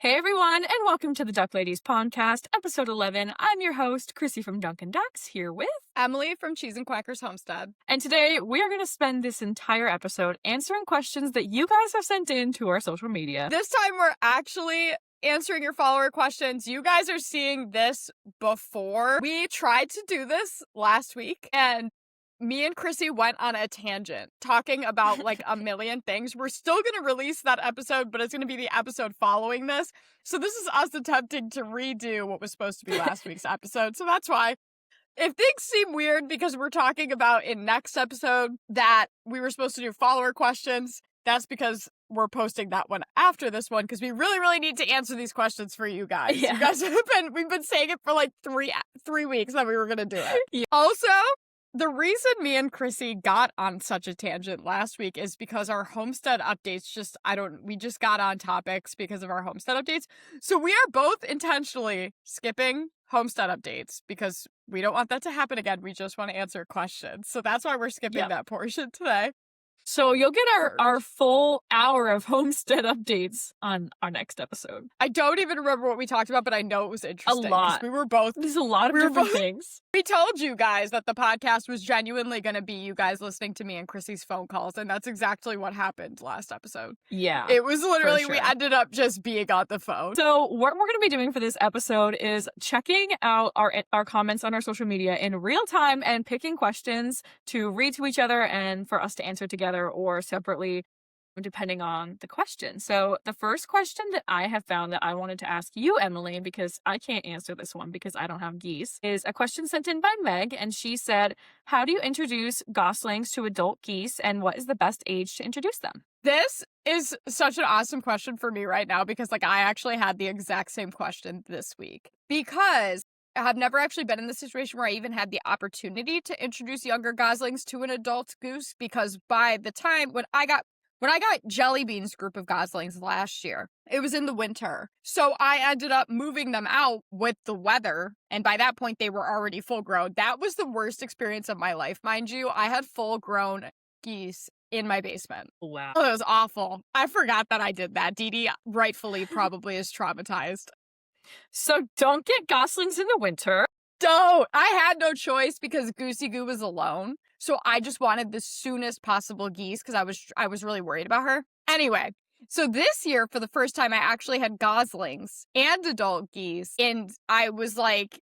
Hey everyone, and welcome to the Duck Ladies Podcast, episode 11. I'm your host, Chrissy from Dunkin' Ducks, here with Emily from Cheese and Quackers Homestead. And today we are going to spend this entire episode answering questions that you guys have sent in to our social media. This time we're actually answering your follower questions. You guys are seeing this before. We tried to do this last week, and me and Chrissy went on a tangent talking about like a million things. We're still going to release that episode, but it's going to be the episode following this. So this is us attempting to redo what was supposed to be last week's episode. So that's why. If things seem weird because we're talking about in next episode that we were supposed to do follower questions, that's because we're posting that one after this one because we really need to answer these questions for you guys. Yeah. You guys we've been saying it for like three weeks that we were going to do it. Yeah. Also, the reason me and Chrissy got on such a tangent last week is because our homestead updates we just got on topics because of our homestead updates. So we are both intentionally skipping homestead updates because we don't want that to happen again. We just want to answer questions. So that's why we're skipping that portion today. So you'll get our full hour of homestead updates on our next episode. I don't even remember what we talked about, but I know it was interesting. A lot. We were both... There's a lot of different things. We told you guys that the podcast was genuinely going to be you guys listening to me and Chrissy's phone calls, and that's exactly what happened last episode. Yeah. It was literally, sure. We ended up just being on the phone. So what we're going to be doing for this episode is checking out our comments on our social media in real time and picking questions to read to each other and for us to answer together or separately, depending on the question. So the first question that I have found that I wanted to ask you, Emily, because I can't answer this one because I don't have geese, is a question sent in by Meg, and she said, how do you introduce goslings to adult geese, and what is the best age to introduce them? This is such an awesome question for me right now because I actually had the exact same question this week because I have never actually been in the situation where I even had the opportunity to introduce younger goslings to an adult goose, because by the time when I got Jelly Bean's group of goslings last year, it was in the winter. So I ended up moving them out with the weather, and by that point they were already full grown. That was the worst experience of my life, mind you. I had full grown geese in my basement. Wow. Oh, it was awful. I forgot that I did that. Dee Dee rightfully probably is traumatized. So don't get goslings in the winter. Don't! I had no choice because Goosey Goo was alone. So I just wanted the soonest possible geese because I was really worried about her. Anyway, so this year, for the first time, I actually had goslings and adult geese. And I was like,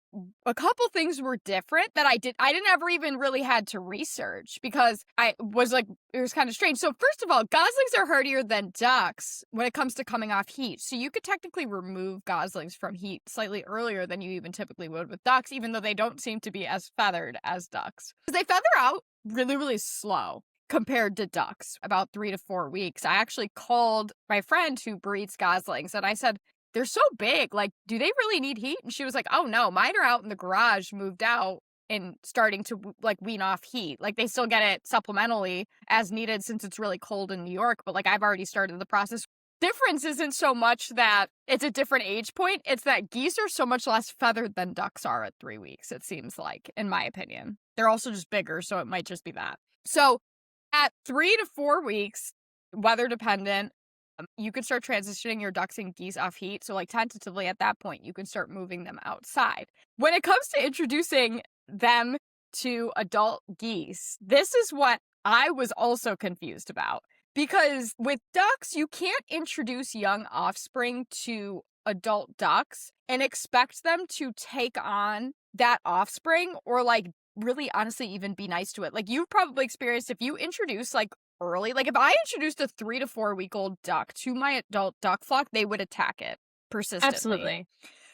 a couple things were different that I didn't ever even really had to research because I was like, it was kind of strange. So first of all, goslings are hardier than ducks when it comes to coming off heat. So you could technically remove goslings from heat slightly earlier than you even typically would with ducks, even though they don't seem to be as feathered as ducks. Because they feather out really slow compared to ducks, about 3 to 4 weeks. I actually called my friend who breeds goslings and I said, they're so big, like, do they really need heat? And she was like, oh no, mine are out in the garage, moved out and starting to like wean off heat. Like they still get it supplementally as needed since it's really cold in New York, but like I've already started the process. Difference isn't so much that it's a different age point, it's that geese are so much less feathered than ducks are at 3 weeks, it seems like, in my opinion. They're also just bigger, so it might just be that. So at 3 to 4 weeks, weather dependent, you could start transitioning your ducks and geese off heat. So like tentatively at that point, you can start moving them outside. When it comes to introducing them to adult geese, this is what I was also confused about. Because with ducks, you can't introduce young offspring to adult ducks and expect them to take on that offspring or like really honestly even be nice to it. Like you've probably experienced if you introduce like early, like if I introduced a 3 to 4 week old duck to my adult duck flock, they would attack it persistently. Absolutely.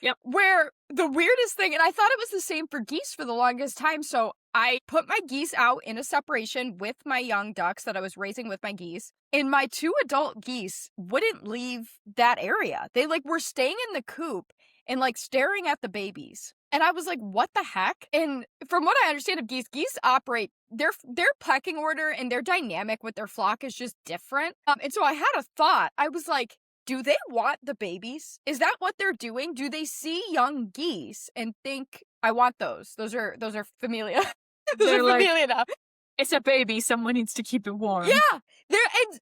Yep. Where the weirdest thing, and I thought it was the same for geese for the longest time. So I put my geese out in a separation with my young ducks that I was raising with my geese, and my 2 adult geese wouldn't leave that area. They like were staying in the coop and like staring at the babies. And I was like, what the heck? And from what I understand of geese operate, their pecking order and their dynamic with their flock is just different. And so I had a thought. I was like, do they want the babies? Is that what they're doing? Do they see young geese and think, I want those? Those are familia. Those are familia enough. It's a baby. Someone needs to keep it warm. Yeah.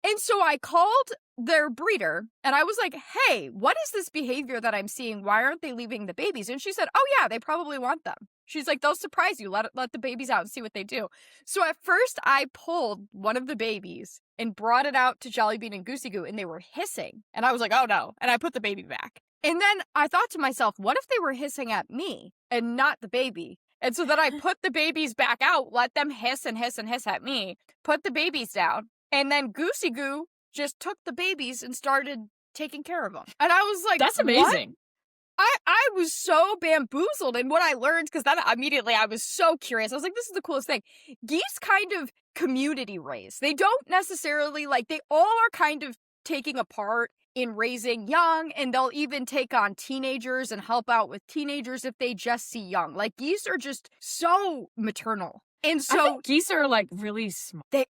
And so I called their breeder and I was like, hey, what is this behavior that I'm seeing? Why aren't they leaving the babies? And she said, oh yeah, they probably want them. She's like, they'll surprise you. Let the babies out and see what they do. So at first I pulled one of the babies and brought it out to Jellybean and Goosey Goo and they were hissing. And I was like, oh no. And I put the baby back. And then I thought to myself, what if they were hissing at me and not the baby? And so then I put the babies back out, let them hiss and hiss and hiss at me, put the babies down, and then Goosey Goo just took the babies and started taking care of them. And I was like, that's amazing. What? I was so bamboozled. And what I learned, because then immediately I was so curious. I was like, this is the coolest thing. Geese kind of community raise. They don't necessarily, like, they all are kind of taking a part in raising young, and they'll even take on teenagers and help out with teenagers if they just see young. Like, geese are just so maternal. And so I think geese are like really smart. They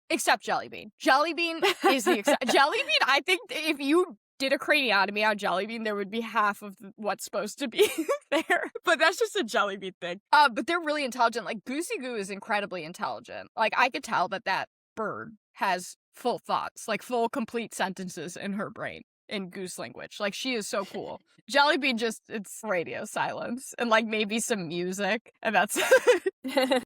except Jellybean. Jellybean is the Jellybean. I think if you did a craniotomy on Jellybean, there would be half of what's supposed to be there. But that's just a Jellybean thing. But they're really intelligent. Like, Goosey Goo is incredibly intelligent. Like, I could tell that bird has full thoughts, like full complete sentences in her brain in goose language. Like, she is so cool. Jellybean it's radio silence and like maybe some music and that's it.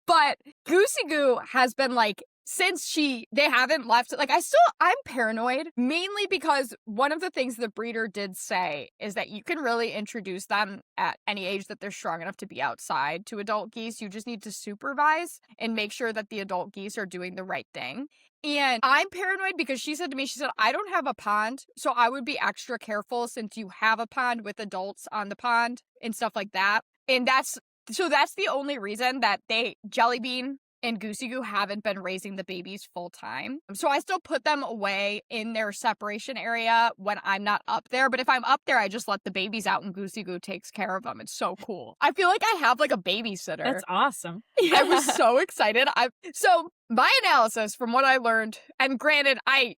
But Goosey Goo has been like, since they haven't left, like I'm paranoid, mainly because one of the things the breeder did say is that you can really introduce them at any age that they're strong enough to be outside to adult geese. You just need to supervise and make sure that the adult geese are doing the right thing. And I'm paranoid because she said, I don't have a pond, so I would be extra careful since you have a pond with adults on the pond and stuff like that. And that's the only reason that Jellybean and Goosey Goo haven't been raising the babies full time. So I still put them away in their separation area when I'm not up there. But if I'm up there, I just let the babies out and Goosey Goo takes care of them. It's so cool. I feel like I have like a babysitter. That's awesome. I was so excited. So my analysis from what I learned, and granted,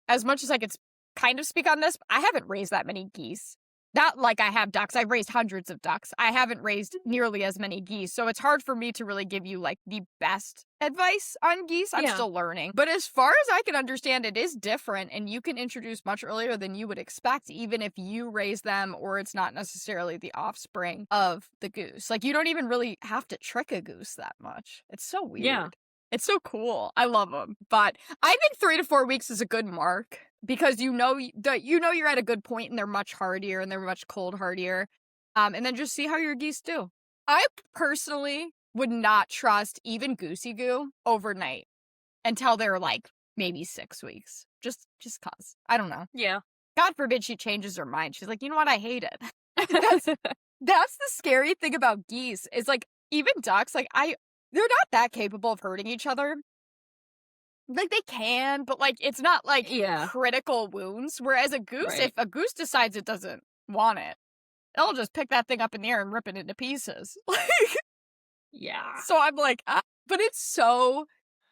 as much as I could kind of speak on this, I haven't raised that many geese. Not like I have ducks. I've raised hundreds of ducks. I haven't raised nearly as many geese. So it's hard for me to really give you like the best advice on geese. I'm still learning. But as far as I can understand, it is different and you can introduce much earlier than you would expect, even if you raise them or it's not necessarily the offspring of the goose. Like, you don't even really have to trick a goose that much. It's so weird. Yeah. It's so cool. I love them. But I think 3 to 4 weeks is a good mark. Because you know you're at a good point and they're much hardier and they're much cold hardier. And then just see how your geese do. I personally would not trust even Goosey Goo overnight until they're like maybe 6 weeks. Just cause. I don't know. Yeah. God forbid she changes her mind. She's like, you know what? I hate it. That's the scary thing about geese. Is like, even ducks, like they're not that capable of hurting each other. Like, they can, but, like, it's not, like, critical wounds. Whereas a goose, if a goose decides it doesn't want it, it'll just pick that thing up in the air and rip it into pieces. Yeah. So I'm like, but it's so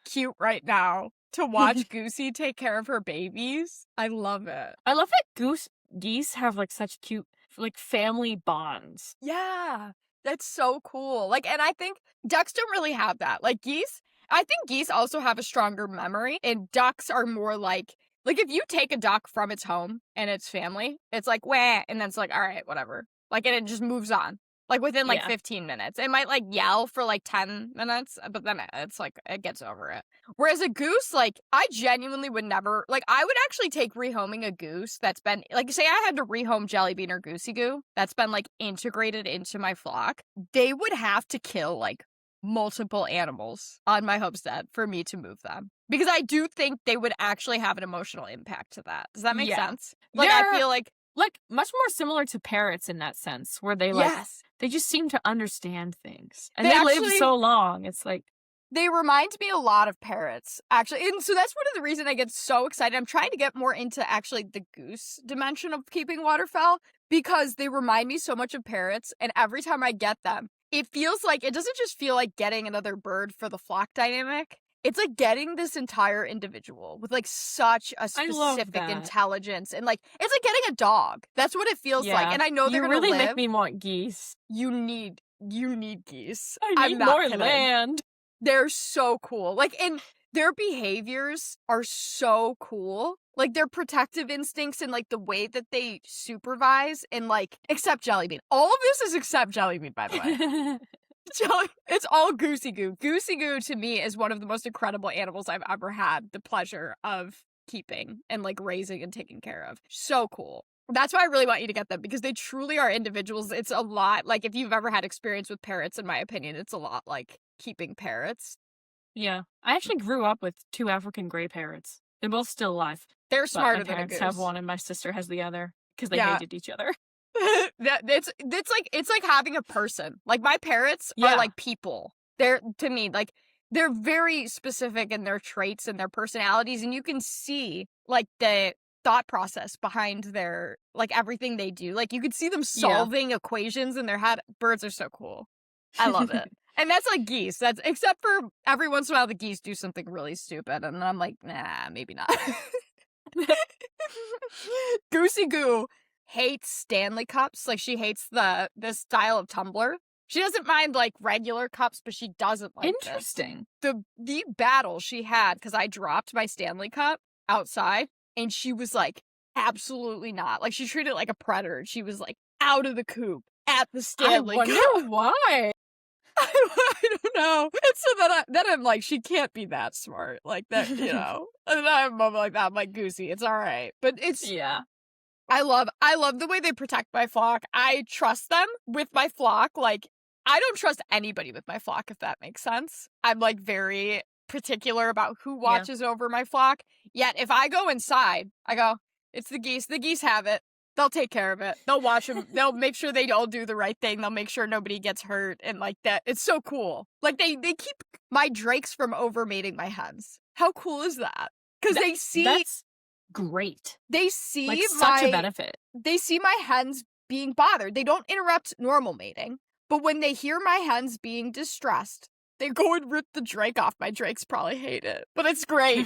cute right now to watch Goosey take care of her babies. I love it. I love that geese have, like, such cute, like, family bonds. Yeah. That's so cool. Like, and I think ducks don't really have that. Like, I think geese also have a stronger memory, and ducks are more like if you take a duck from its home and its family, it's like, wah, and then it's like, all right, whatever. Like, and it just moves on. Like, within, 15 minutes. It might, yell for, 10 minutes, but then it's, it gets over it. Whereas a goose, I genuinely would never, I would actually take rehoming a goose that's been, say I had to rehome Jellybean or Goosey Goo, that's been, integrated into my flock. They would have to kill, multiple animals on my homestead for me to move them. Because I do think they would actually have an emotional impact to that. Does that make sense? I feel like much more similar to parrots in that sense, where they they just seem to understand things. And they live so long. It's like they remind me a lot of parrots, actually. And so that's one of the reasons I get so excited. I'm trying to get more into actually the goose dimension of keeping waterfowl because they remind me so much of parrots. And every time I get them, it feels like, it doesn't just feel like getting another bird for the flock dynamic. It's like getting this entire individual with such a specific intelligence. And it's like getting a dog. That's what it feels like. And I know they're going to really live. make me want geese. You need geese. I need more land. They're so cool. Like, and their behaviors are so cool. Like, their protective instincts and, like, the way that they supervise and, like, except Jellybean. All of this is except Jellybean, by the way. It's all Goosey Goo. Goosey Goo, to me, is one of the most incredible animals I've ever had the pleasure of keeping and, like, raising and taking care of. So cool. That's why I really want you to get them, because they truly are individuals. It's a lot, like, if you've ever had experience with parrots, in my opinion, it's a lot like keeping parrots. Yeah. I actually grew up with 2 African gray parrots. They're both still alive. They're But smarter my than a parents goose. have one and my sister has the other because they Yeah. hated each other. It's like having a person. Like, my parrots Yeah. are like people. They're, to me, like, they're very specific in their traits and their personalities, and you can see, like, the thought process behind their, like, everything they do. Like, you could see them solving equations in their head. Birds are so cool. I love it. And that's like geese. That's, except for every once in a while the geese do something really stupid, and then I'm like, nah, maybe not. Goosey Goo hates Stanley cups. Like, she hates the style of tumbler. She doesn't mind, like, regular cups, but she doesn't like this. Interesting. The battle she had, because I dropped my Stanley cup outside, and she was like, absolutely not. Like, she treated it like a predator. She was like, out of the coop at the Stanley I cup. wonder why. I don't know. And so then I'm like, she can't be that smart. Like, that, you know. And then I have a moment like that. I'm like, Goosey, it's all right. But it's, Yeah. I love the way they protect my flock. I trust them with my flock. Like, I don't trust anybody with my flock, if that makes sense. I'm, like, very particular about who watches over my flock. Yet, if I go inside, I go, it's the geese. The geese have it. They'll take care of it. They'll watch them. They'll make sure they all do the right thing. They'll make sure nobody gets hurt and like that. It's so cool. Like, they keep my drakes from overmating my hens. How cool is that? Because they see... That's great. They see like, such a benefit. They see my hens being bothered. They don't interrupt normal mating. But when they hear my hens being distressed, they go and rip the drake off. My drakes probably hate it. But it's great.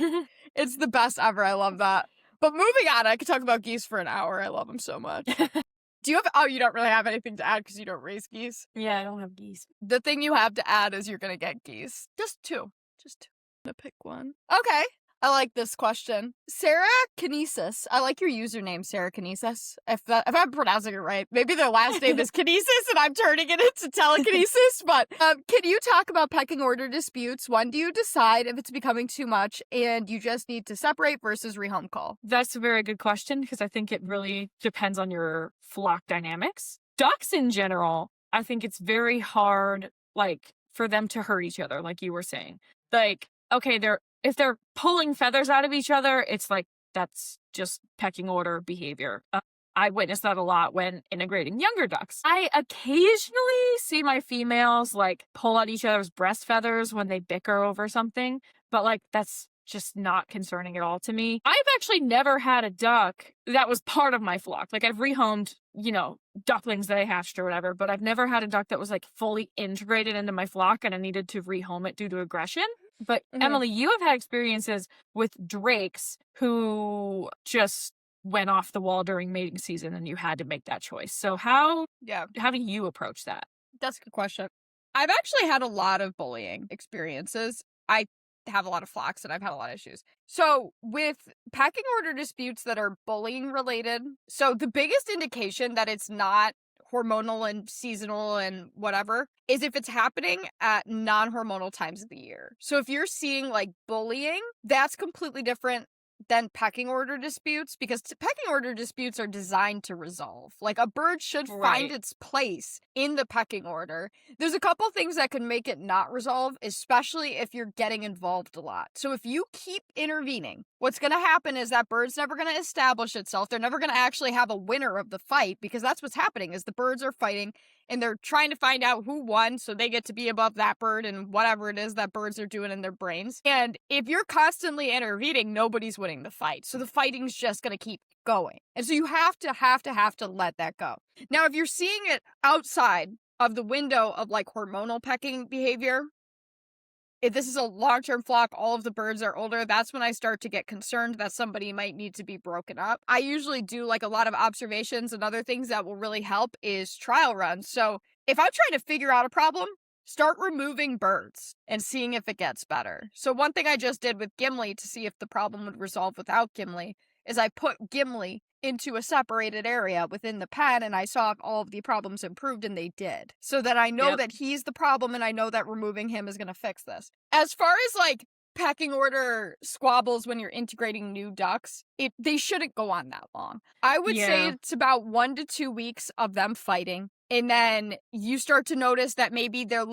It's the best ever. I love that. But moving on, I could talk about geese for an hour. I love them so much. Do you have... Oh, you don't really have anything to add because you don't raise geese? Yeah, I don't have geese. The thing you have to add is you're going to get geese. Just 2. Just 2. I'm going to pick one. Okay. I like this question. Sarah Kinesis. I like your username, Sarah Kinesis. If I'm pronouncing it right. Maybe their last name is Kinesis and I'm turning it into telekinesis. But can you talk about pecking order disputes? When do you decide if it's becoming too much and you just need to separate versus rehome call? That's a very good question because I think it really depends on your flock dynamics. Ducks in general, I think it's very hard, like, for them to hurt each other, like you were saying. Like, okay, if they're pulling feathers out of each other, it's like, that's just pecking order behavior. I witness that a lot when integrating younger ducks. I occasionally see my females, like, pull out each other's breast feathers when they bicker over something, but, like, that's just not concerning at all to me. I've actually never had a duck that was part of my flock. Like, I've rehomed, ducklings that I hatched or whatever, but I've never had a duck that was, like, fully integrated into my flock and I needed to rehome it due to aggression. But Emily, you have had experiences with drakes who just went off the wall during mating season and you had to make that choice. So how do you approach that? That's a good question. I've actually had a lot of bullying experiences. I have a lot of flocks and I've had a lot of issues. So with pecking order disputes that are bullying related, so the biggest indication that it's not hormonal and seasonal and whatever is if it's happening at non-hormonal times of the year. So if you're seeing, like, bullying, that's completely different than pecking order disputes, because pecking order disputes are designed to resolve. Like, a bird should find its place in the pecking order. There's a couple things that can make it not resolve, especially if you're getting involved a lot. So if you keep intervening, what's going to happen is that bird's never going to establish itself. They're never going to actually have a winner of the fight, because that's what's happening is the birds are fighting and they're trying to find out who won so they get to be above that bird and whatever it is that birds are doing in their brains. And if you're constantly intervening, nobody's winning the fight. So the fighting's just going to keep going. And so you have to let that go. Now, if you're seeing it outside of the window of, like, hormonal pecking behavior, if this is a long-term flock, all of the birds are older, that's when I start to get concerned that somebody might need to be broken up. I usually do, like, a lot of observations, and other things that will really help is trial runs. So if I'm trying to figure out a problem, start removing birds and seeing if it gets better. So one thing I just did with Gimli to see if the problem would resolve without Gimli is I put Gimli into a separated area within the pen, and I saw if all of the problems improved, and they did. So that I know that he's the problem, and I know that removing him is going to fix this. As far as, like, pecking order squabbles when you're integrating new ducks, they shouldn't go on that long. I would say it's about 1 to 2 weeks of them fighting, and then you start to notice that maybe they're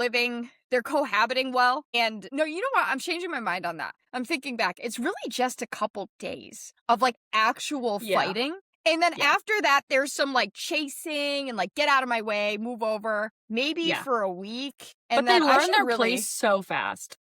cohabiting well. And no, you know what? I'm changing my mind on that. I'm thinking back. It's really just a couple days of, like, actual fighting. And then after that, there's some, like, chasing and, like, get out of my way, move over, maybe for a week. And but then they learn their place so fast.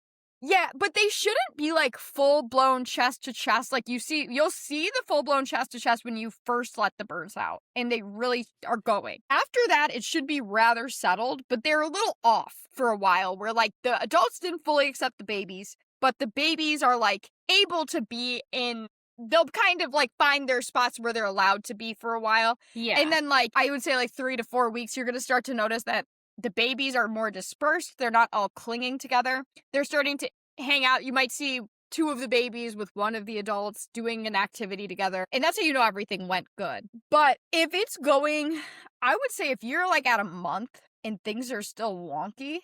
Yeah, but they shouldn't be, like, full-blown chest-to-chest. Like, you'll see the full-blown chest-to-chest when you first let the birds out, and they really are going. After that, it should be rather settled, but they're a little off for a while, where, like, the adults didn't fully accept the babies, but the babies are, like, able to be in... They'll kind of, like, find their spots where they're allowed to be for a while. Yeah. And then, like, I would say, like, 3 to 4 weeks, you're going to start to notice that the babies are more dispersed. They're not all clinging together. They're starting to hang out. You might see 2 of the babies with 1 of the adults doing an activity together. And that's how you know everything went good. But if it's going, I would say if you're, like, at a month and things are still wonky,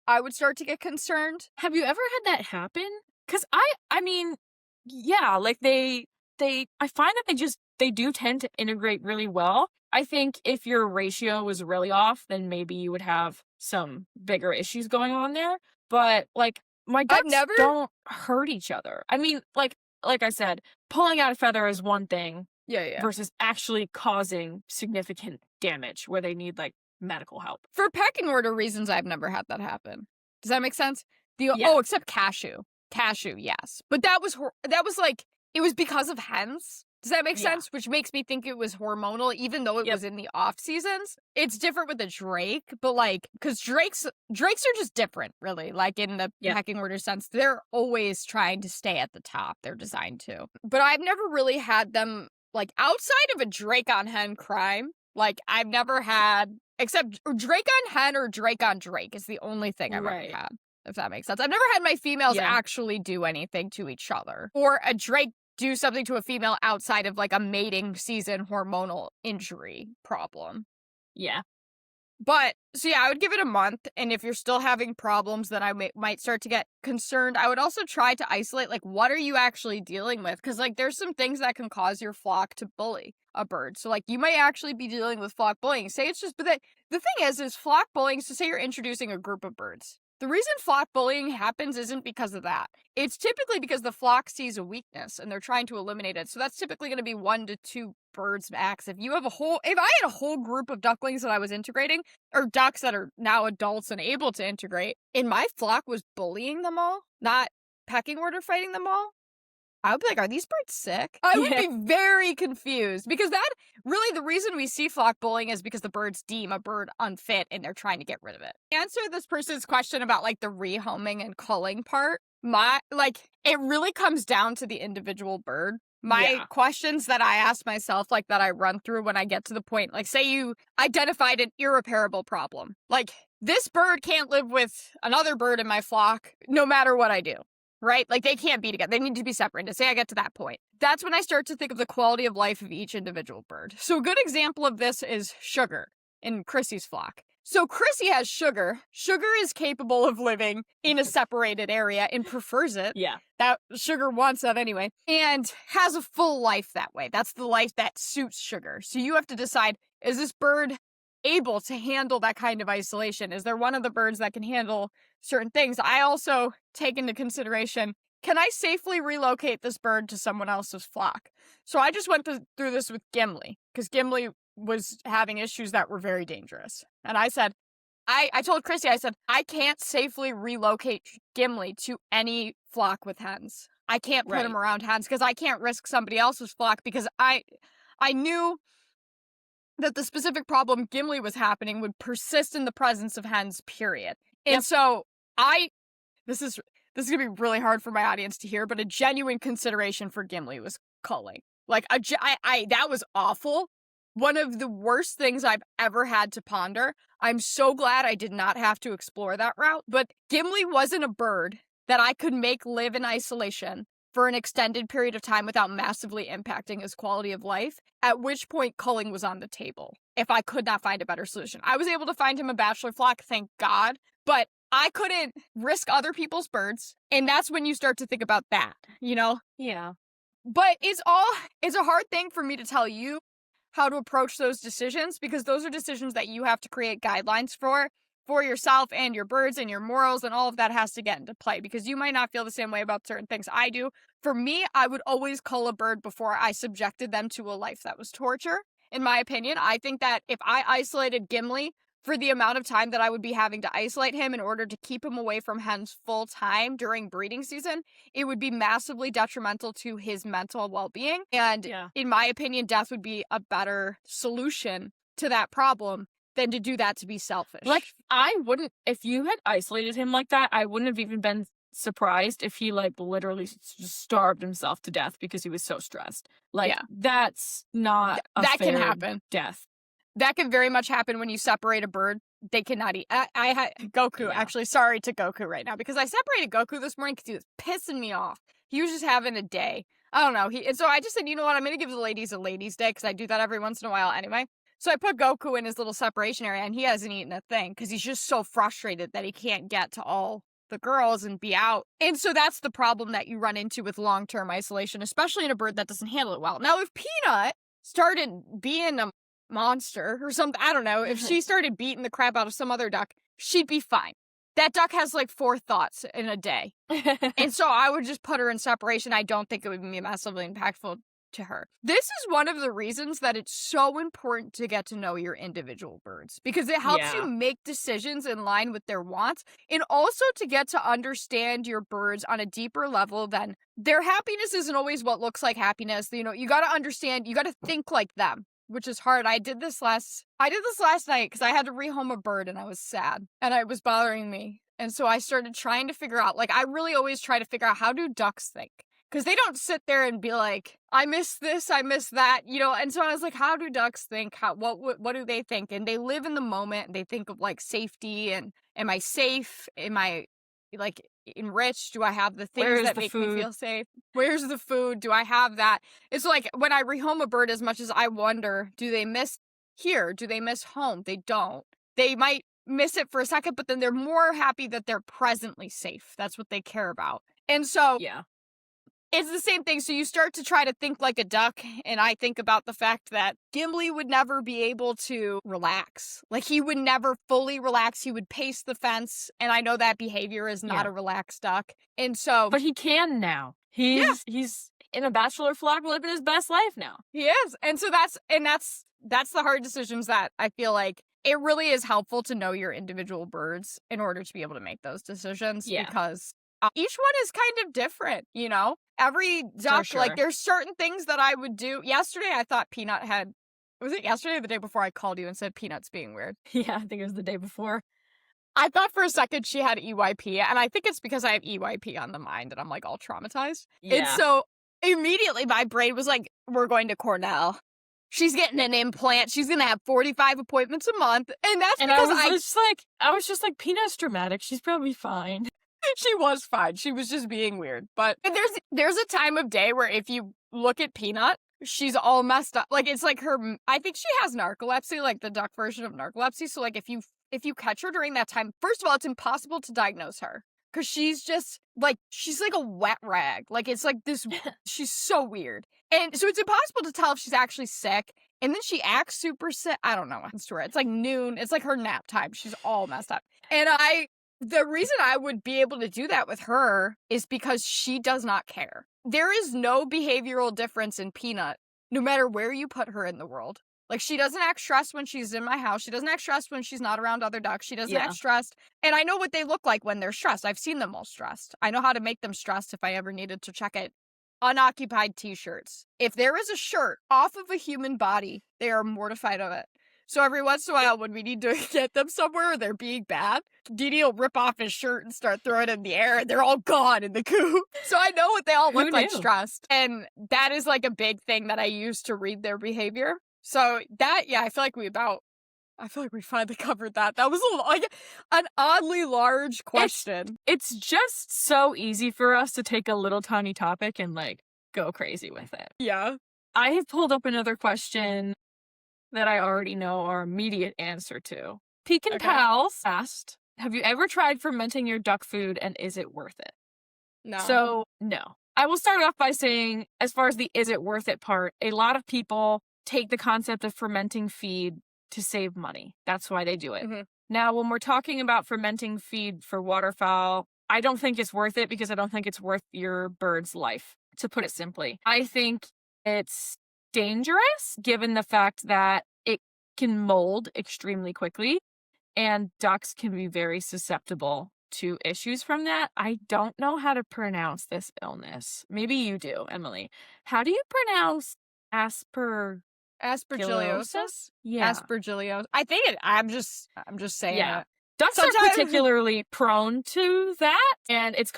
I would start to get concerned. Have you ever had that happen? Because I mean, yeah, like I find that they do tend to integrate really well. I think if your ratio was really off, then maybe you would have some bigger issues going on there. But, like, my ducks don't hurt each other. I mean, like I said, pulling out a feather is one thing. Versus actually causing significant damage where they need, like, medical help. For pecking order reasons, I've never had that happen. Does that make sense? Oh, except cashew. Cashew, yes. But that was like, it was because of hens. Does that make sense? Which makes me think it was hormonal, even though it was in the off seasons. It's different with a drake, but, like, because drakes are just different, really. Like, in the pecking order sense, they're always trying to stay at the top. They're designed to. But I've never really had them, like, outside of a drake on hen crime. Like, I've never had, except drake on hen or drake on drake is the only thing I've ever had. If that makes sense. I've never had my females actually do anything to each other. Or a drake do something to a female outside of, like, a mating season hormonal injury problem. Yeah. But, so yeah, I would give it a month, and if you're still having problems, then I might start to get concerned. I would also try to isolate, like, what are you actually dealing with? Because, like, there's some things that can cause your flock to bully a bird. So, like, you might actually be dealing with flock bullying. Say it's just, but the thing is flock bullying, so say you're introducing a group of birds. The reason flock bullying happens isn't because of that. It's typically because the flock sees a weakness and they're trying to eliminate it. So that's typically going to be 1 to 2 birds max. If I had a whole group of ducklings that I was integrating, or ducks that are now adults and able to integrate, and my flock was bullying them all, not pecking order fighting them all, I would be like, are these birds sick? I would be very confused, because that really, the reason we see flock bullying is because the birds deem a bird unfit and they're trying to get rid of it. Answer this person's question about, like, the rehoming and culling part. It really comes down to the individual bird. My questions that I ask myself, like, that I run through when I get to the point, like, say you identified an irreparable problem. Like, this bird can't live with another bird in my flock no matter what I do. Right? Like, they can't be together. They need to be separated. Say I get to that point. That's when I start to think of the quality of life of each individual bird. So a good example of this is Sugar in Chrissy's flock. So Chrissy has Sugar. Sugar is capable of living in a separated area and prefers it. Yeah. That Sugar wants that anyway. And has a full life that way. That's the life that suits Sugar. So you have to decide, is this bird able to handle that kind of isolation? Is there one of the birds that can handle certain things? I also take into consideration, can I safely relocate this bird to someone else's flock? So I just went through this with Gimli, because Gimli was having issues that were very dangerous. And I said, I told Chrissy, I said, I can't safely relocate Gimli to any flock with hens. I can't put him around hens because I can't risk somebody else's flock, because I knew that the specific problem Gimli was happening would persist in the presence of hens, period. And so this is going to be really hard for my audience to hear, but a genuine consideration for Gimli was culling. Like, that was awful, one of the worst things I've ever had to ponder. I'm so glad I did not have to explore that route. But Gimli wasn't a bird that I could make live in isolation for an extended period of time without massively impacting his quality of life, at which point culling was on the table if I could not find a better solution. I was able to find him a bachelor flock, thank God, but I couldn't risk other people's birds, and that's when you start to think about that, you know? Yeah. But it's a hard thing for me to tell you how to approach those decisions, because those are decisions that you have to create guidelines for yourself and your birds, and your morals and all of that has to get into play, because you might not feel the same way about certain things I do. For me, I would always cull a bird before I subjected them to a life that was torture. In my opinion, I think that if I isolated Gimli for the amount of time that I would be having to isolate him in order to keep him away from hens full time during breeding season, it would be massively detrimental to his mental well-being. And in my opinion, death would be a better solution to that problem than to do that to be selfish. Like, I wouldn't, if you had isolated him like that, I wouldn't have even been surprised if he, like, literally just starved himself to death because he was so stressed. Like, that's not a that fair can happen. Death. That can very much happen when you separate a bird. They cannot eat. I had Goku, actually, sorry to Goku right now, because I separated Goku this morning because he was pissing me off. He was just having a day. I don't know. And so I just said, you know what? I'm going to give the ladies a ladies' day, because I do that every once in a while anyway. So I put Goku in his little separation area, and he hasn't eaten a thing because he's just so frustrated that he can't get to all the girls and be out. And so that's the problem that you run into with long-term isolation, especially in a bird that doesn't handle it well. Now, if Peanut started being a monster or something, I don't know, if she started beating the crap out of some other duck, she'd be fine. That duck has like 4 thoughts in a day. And so I would just put her in separation. I don't think it would be massively impactful to her. This is one of the reasons that it's so important to get to know your individual birds, because it helps you make decisions in line with their wants, and also to get to understand your birds on a deeper level than their happiness isn't always what looks like happiness. You know, you got to understand, you got to think like them, which is hard. I did this last night because I had to rehome a bird and I was sad and it was bothering me. And so I started trying to figure out, like, I really always try to figure out, how do ducks think? Because they don't sit there and be like, I miss this, I miss that, you know? And so I was like, how do ducks think? What do they think? And they live in the moment, and they think of, like, safety and, am I safe? Am I, like, enriched? Do I have the things that make me feel safe? Where's the food? Do I have that? It's like, when I rehome a bird, as much as I wonder, do they miss here? Do they miss home? They don't. They might miss it for a second, but then they're more happy that they're presently safe. That's what they care about. And so it's the same thing. So you start to try to think like a duck, and I think about the fact that Gimli would never be able to relax. Like, he would never fully relax. He would pace the fence, and I know that behavior is not a relaxed duck. And so, but he can now. He's in a bachelor flock living his best life now. He is. And so that's the hard decisions that I feel like it really is helpful to know your individual birds in order to be able to make those decisions, because each one is kind of different, you know? Every duck, like, there's certain things that I would do. Yesterday, I thought Peanut had, was it yesterday or the day before I called you and said Peanut's being weird? Yeah, I think it was the day before. I thought for a second she had EYP, and I think it's because I have EYP on the mind and I'm, like, all traumatized. Yeah. And so immediately my brain was like, we're going to Cornell. She's getting an implant. She's going to have 45 appointments a month. And that's because I was just like, Peanut's dramatic. She's probably fine. She was fine. She was just being weird. But there's a time of day where if you look at Peanut, she's all messed up. Like, it's like I think she has narcolepsy, like the duck version of narcolepsy. So, like, if you catch her during that time, first of all, it's impossible to diagnose her. Because she's like a wet rag. Like, it's like this, she's so weird. And so it's impossible to tell if she's actually sick. And then she acts super sick. I don't know what happens to her. It's like noon. It's like her nap time. She's all messed up. And the reason I would be able to do that with her is because she does not care. There is no behavioral difference in Peanut, no matter where you put her in the world. Like, she doesn't act stressed when she's in my house. She doesn't act stressed when she's not around other ducks. She doesn't act stressed. And I know what they look like when they're stressed. I've seen them all stressed. I know how to make them stressed if I ever needed to check it. Unoccupied t-shirts. If there is a shirt off of a human body, they are mortified of it. So every once in a while, when we need to get them somewhere or they're being bad, Didi will rip off his shirt and start throwing it in the air, and they're all gone in the coop. So I know what they all look like stressed. And that is like a big thing that I use to read their behavior. So that, yeah, I feel like we finally covered that. That was an oddly large question. It's just so easy for us to take a little tiny topic and like go crazy with it. Yeah. I have pulled up another question that I already know our immediate answer to. Pecking Okay. Pals asked, have you ever tried fermenting your duck food and is it worth it? No. So, no. I will start off by saying, as far as the is it worth it part, a lot of people take the concept of fermenting feed to save money. That's why they do it. Mm-hmm. Now, when we're talking about fermenting feed for waterfowl, I don't think it's worth it because I don't think it's worth your bird's life, to put it simply. I think it's dangerous given the fact that it can mold extremely quickly and ducks can be very susceptible to issues from that. I don't know how to pronounce this illness. Maybe you do, Emily. How do you pronounce Aspergillosis? Yeah. Aspergillosis. I think I'm just saying it. Ducks are particularly prone to that, and it's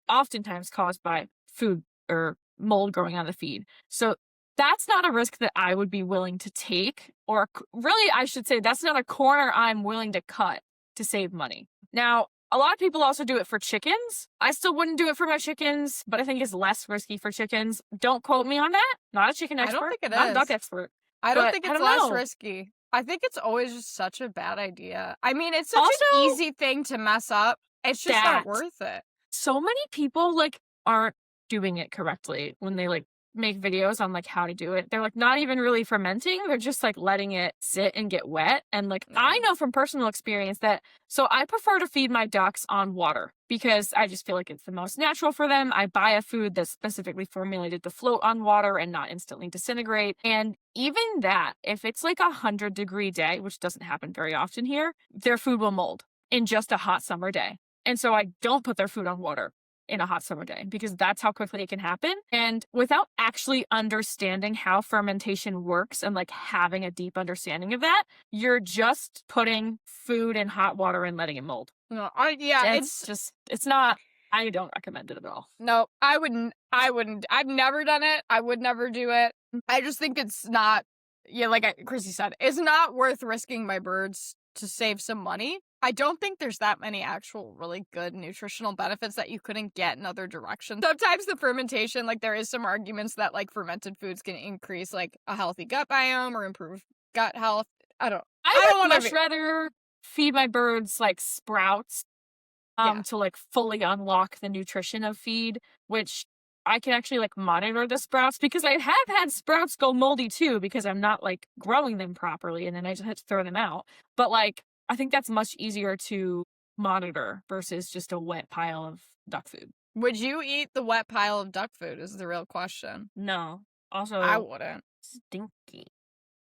oftentimes caused by food or mold growing on the feed. So that's not a risk that I would be willing to take, or really, I should say that's not a corner I'm willing to cut to save money. Now, a lot of people also do it for chickens. I still wouldn't do it for my chickens, but I think it's less risky for chickens. Don't quote me on that. Not a chicken expert. I don't think it not is. a duck expert. I don't think it's less know. risky. I think it's always just such a bad idea. I mean, it's such an easy thing to mess up. It's just not worth it. So many people like aren't doing it correctly when they like make videos on like how to do it. They're like not even really fermenting. They're just like letting it sit and get wet. And like I know from personal experience that so I prefer to feed my ducks on water because I just feel like it's the most natural for them. I buy a food that's specifically formulated to float on water and not instantly disintegrate. And even that, if it's like 100-degree day, which doesn't happen very often here, their food will mold in just a hot summer day. And so I don't put their food on water in a hot summer day because that's how quickly it can happen. And without actually understanding how fermentation works and like having a deep understanding of that, you're just putting food in hot water and letting it mold. No, it's not, I don't recommend it at all. No, I wouldn't. I've never done it. I would never do it. I just think it's not, like Chrissy said, it's not worth risking my birds to save some money. I don't think there's that many actual really good nutritional benefits that you couldn't get in other directions. Sometimes the fermentation, like there is some arguments that like fermented foods can increase like a healthy gut biome or improve gut health. I would much rather feed my birds like sprouts to like fully unlock the nutrition of feed, which I can actually like monitor the sprouts because I have had sprouts go moldy too because I'm not like growing them properly and then I just have to throw them out. But like I think that's much easier to monitor versus just a wet pile of duck food. Would you eat the wet pile of duck food is the real question. No. Also, I wouldn't. Stinky.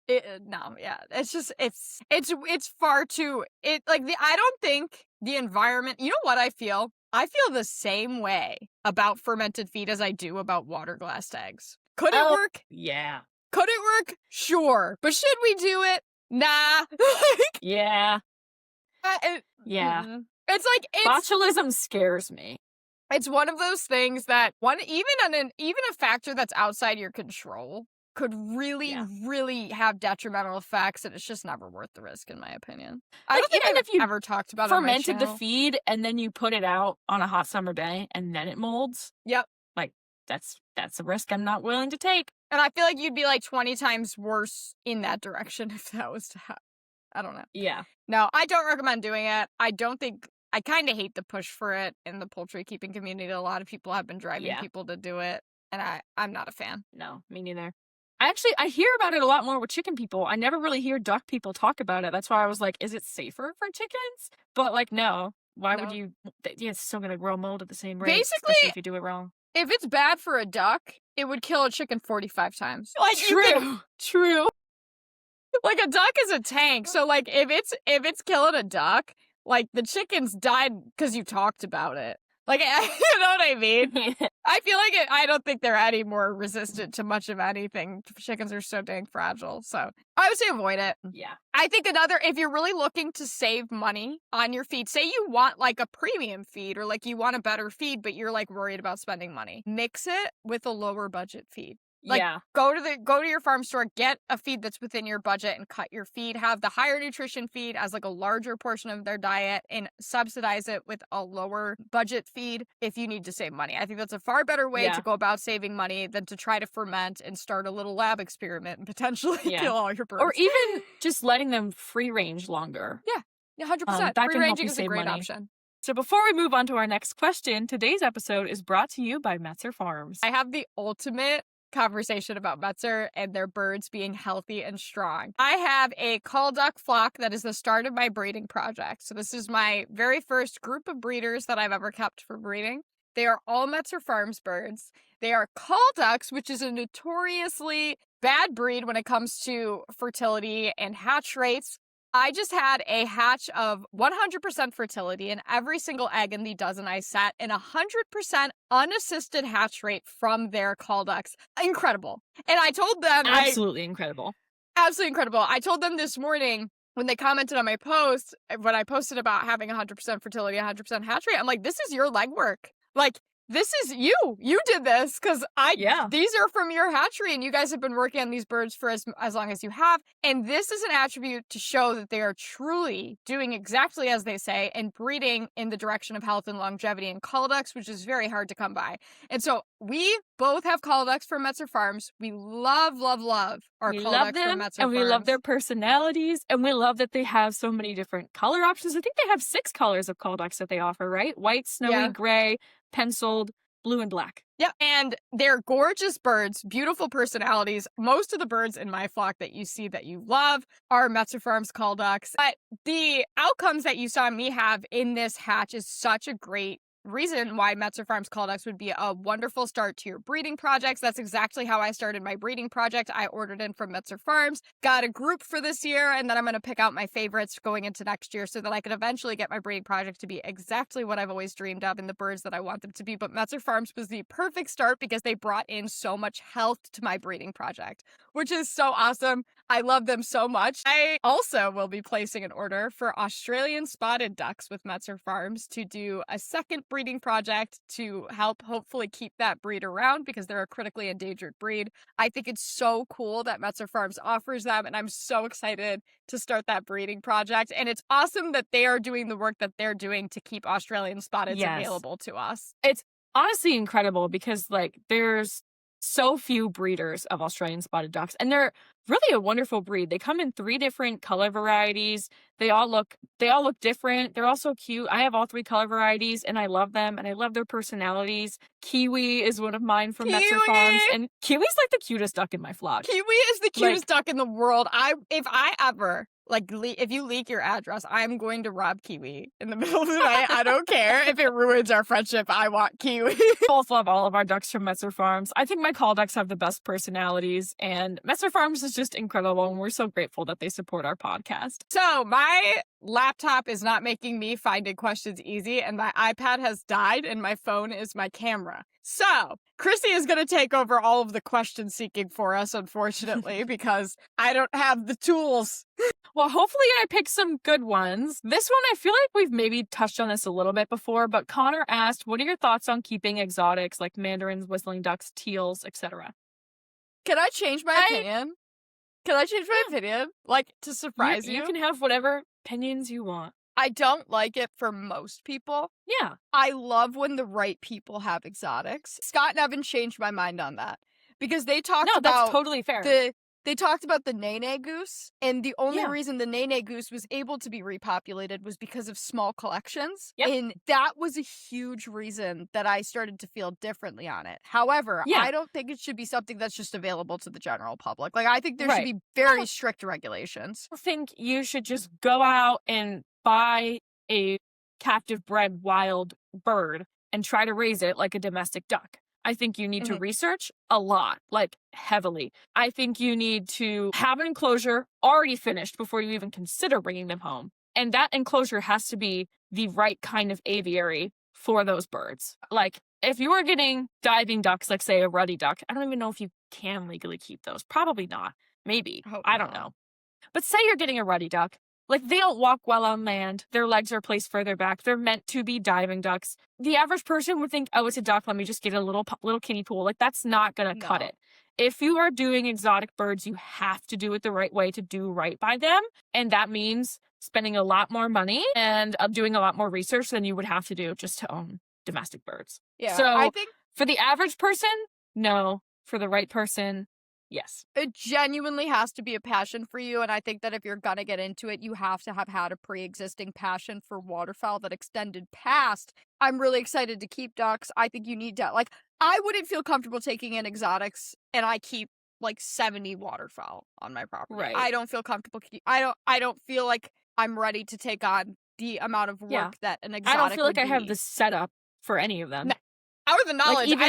No, yeah. It's just, it's far too, I don't think the environment, you know what I feel? I feel the same way about fermented feed as I do about water glassed eggs. Could it work? Yeah. Could it work? Sure. But should we do it? Nah. Yeah. Yeah. It's like botulism scares me. It's one of those things that even a factor that's outside your control could really, really have detrimental effects, and it's just never worth the risk, in my opinion. I don't think if you ever talked about fermented the feed and then you put it out on a hot summer day and then it molds. Yep. Like that's a risk I'm not willing to take. And I feel like you'd be like 20 times worse in that direction if that was to happen. I don't know. Yeah. No, I don't recommend doing it. I kind of hate the push for it in the poultry keeping community. A lot of people have been driving people to do it, and I'm not a fan. No, me neither. I hear about it a lot more with chicken people. I never really hear duck people talk about it. That's why I was like, is it safer for chickens? But like, no. Why would you? Yeah, it's still going to grow mold at the same rate. Basically, especially if you do it wrong. If it's bad for a duck, it would kill a chicken 45 times. Like true. Like a duck is a tank. So like if it's killing a duck, like the chickens died because you talked about it. Like, you know what I mean? I feel like I don't think they're any more resistant to much of anything. Chickens are so dang fragile. So I would say avoid it. Yeah. I think if you're really looking to save money on your feed, say you want like a premium feed or like you want a better feed, but you're like worried about spending money, mix it with a lower budget feed. Like, Yeah. go to your farm store, get a feed that's within your budget and cut your feed. Have the higher nutrition feed as like a larger portion of their diet and subsidize it with a lower budget feed if you need to save money. I think that's a far better way to go about saving money than to try to ferment and start a little lab experiment and potentially kill all your birds. Or even just letting them free range longer. Yeah, 100%. That Free can help ranging you is a save great money. option. So before we move on to our next question, today's episode is brought to you by Metzer Farms. I have the ultimate conversation about Metzer and their birds being healthy and strong. I have a cull duck flock that is the start of my breeding project. So this is my very first group of breeders that I've ever kept for breeding. They are all Metzer Farms birds. They are cull ducks, which is a notoriously bad breed when it comes to fertility and hatch rates. I just had a hatch of 100% fertility in every single egg in the dozen I set and 100% unassisted hatch rate from their cull ducks. Incredible. And I told them... Absolutely incredible. Absolutely incredible. I told them this morning when they commented on my post, when I posted about having 100% fertility, 100% hatch rate, I'm like, this is your legwork. Like, this is you. You did this because these are from your hatchery and you guys have been working on these birds for as long as you have. And this is an attribute to show that they are truly doing exactly as they say and breeding in the direction of health and longevity in cull ducks, which is very hard to come by. And so we both have cull ducks from Metzer Farms. We love, love, love our cull ducks from Metzer Farms. And we love their personalities and we love that they have so many different color options. I think they have 6 colors of cull ducks that they offer, right? White, snowy, gray, penciled, blue, and black. Yeah, and they're gorgeous birds, beautiful personalities. Most of the birds in my flock that you see that you love are Metzer Farms cull ducks. But the outcomes that you saw me have in this hatch is such a great reason why Metzer Farms cull ducks would be a wonderful start to your breeding projects. That's exactly how I started my breeding project. I ordered in from Metzer Farms, got a group for this year, and then I'm going to pick out my favorites going into next year so that I can eventually get my breeding project to be exactly what I've always dreamed of and the birds that I want them to be. But Metzer Farms was the perfect start because they brought in so much health to my breeding project, which is so awesome. I love them so much. I also will be placing an order for Australian spotted ducks with Metzer Farms to do a second breeding project to help hopefully keep that breed around because they're a critically endangered breed. I think it's so cool that Metzer Farms offers them, and I'm so excited to start that breeding project. And it's awesome that they are doing the work that they're doing to keep Australian spotteds available to us. It's honestly incredible because, like, there's so few breeders of Australian spotted ducks, and they're really a wonderful breed. They come in 3 different color varieties. They all look different. They're also cute. I have all 3 color varieties and I love them and I love their personalities. Kiwi is one of mine from Metzer Farms, and Kiwi's like the cutest duck in my flock. Kiwi is the cutest duck in the world. If I ever if you leak your address, I'm going to rob Kiwi in the middle of the night. I don't care if it ruins our friendship. I want Kiwi. Both love all of our ducks from Metzer Farms. I think my cull ducks have the best personalities, and Metzer Farms is just incredible, and we're so grateful that they support our podcast. So my laptop is not making me finding questions easy, and my iPad has died, and my phone is my camera. So Chrissy is going to take over all of the question seeking for us, unfortunately, because I don't have the tools. Well, hopefully I picked some good ones. This one, I feel like we've maybe touched on this a little bit before, but Connor asked, what are your thoughts on keeping exotics like mandarins, whistling ducks, teals, etc.? Can I change my opinion? Can I change my opinion? Like, to surprise you? You can have whatever opinions you want. I don't like it for most people. Yeah. I love when the right people have exotics. Scott and Evan changed my mind on that because they talked about... No, that's totally fair. They talked about the nene goose, and the only reason the nene goose was able to be repopulated was because of small collections. Yep. And that was a huge reason that I started to feel differently on it. However, I don't think it should be something that's just available to the general public. Like, I think there should be very strict regulations. I think you should just go out and buy a captive bred wild bird and try to raise it like a domestic duck. I think you need to research a lot, like heavily. I think you need to have an enclosure already finished before you even consider bringing them home. And that enclosure has to be the right kind of aviary for those birds. Like, if you are getting diving ducks, like say a ruddy duck, I don't even know if you can legally keep those. Probably not. Maybe. I don't know. But say you're getting a ruddy duck. Like, they don't walk well on land. Their legs are placed further back. They're meant to be diving ducks. The average person would think, oh, it's a duck. Let me just get a little kiddie pool. Like, that's not going to cut it. if you are doing exotic birds, you have to do it the right way to do right by them. And that means spending a lot more money and doing a lot more research than you would have to do just to own domestic birds. Yeah, So I think for the average person, no. For the right person, yes. it genuinely has to be a passion for you. And I think that if you're going to get into it, you have to have had a pre-existing passion for waterfowl that extended past. I'm really excited to keep ducks. I think you need to, like, I wouldn't feel comfortable taking in exotics and I keep like 70 waterfowl on my property. Right. I don't feel comfortable. I don't feel like I'm ready to take on the amount of work that an exotic I don't feel like would I have be. the setup for any of them. No. Out of the knowledge, even-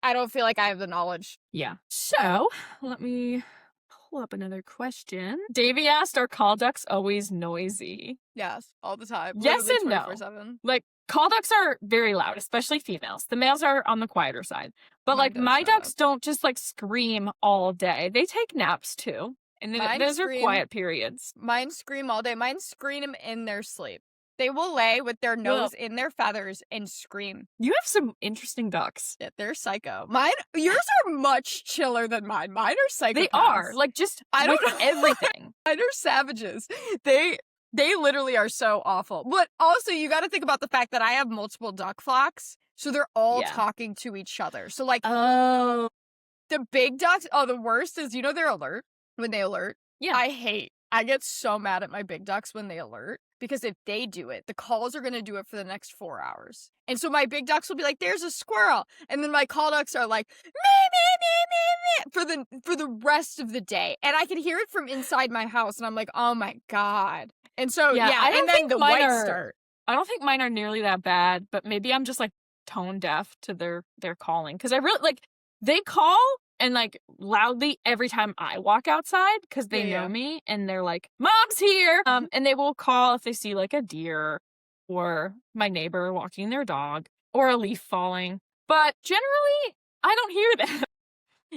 I don't feel like I have the knowledge. Yeah. So let me pull up another question. Davey asked, are call ducks always noisy? Yes, all the time. Yes Literally and no. 24/7. Like, call ducks are very loud, especially females. The males are on the quieter side. But Mine like, does my shut ducks up. don't just like scream all day. They take naps too. And Mine those are scream. quiet periods. Mine scream all day. Mine scream in their sleep. They will lay with their nose in their feathers and scream. You have some interesting ducks. Yeah, they're psycho. Yours are much chiller than mine. Mine are psychopaths. They are. Like, just I don't with know. everything. Mine are savages. They literally are so awful. But also, you got to think about the fact that I have multiple duck flocks. So they're all talking to each other. So, like, oh, the big ducks, the worst is, they're alert. When they alert. Yeah. I get so mad at my big ducks when they alert. Because if they do it, the calls are going to do it for the next 4 hours. And so my big ducks will be like, there's a squirrel. And then my call ducks are like, me, for the rest of the day. And I can hear it from inside my house. And I'm like, oh my God. And so, I don't and then think the mine whites are- start. I don't think mine are nearly that bad, but maybe I'm just like tone deaf to their calling. Because I really like, they call and like loudly every time I walk outside because they know me and they're like, Mom's here. And they will call if they see like a deer or my neighbor walking their dog or a leaf falling. But generally, I don't hear them.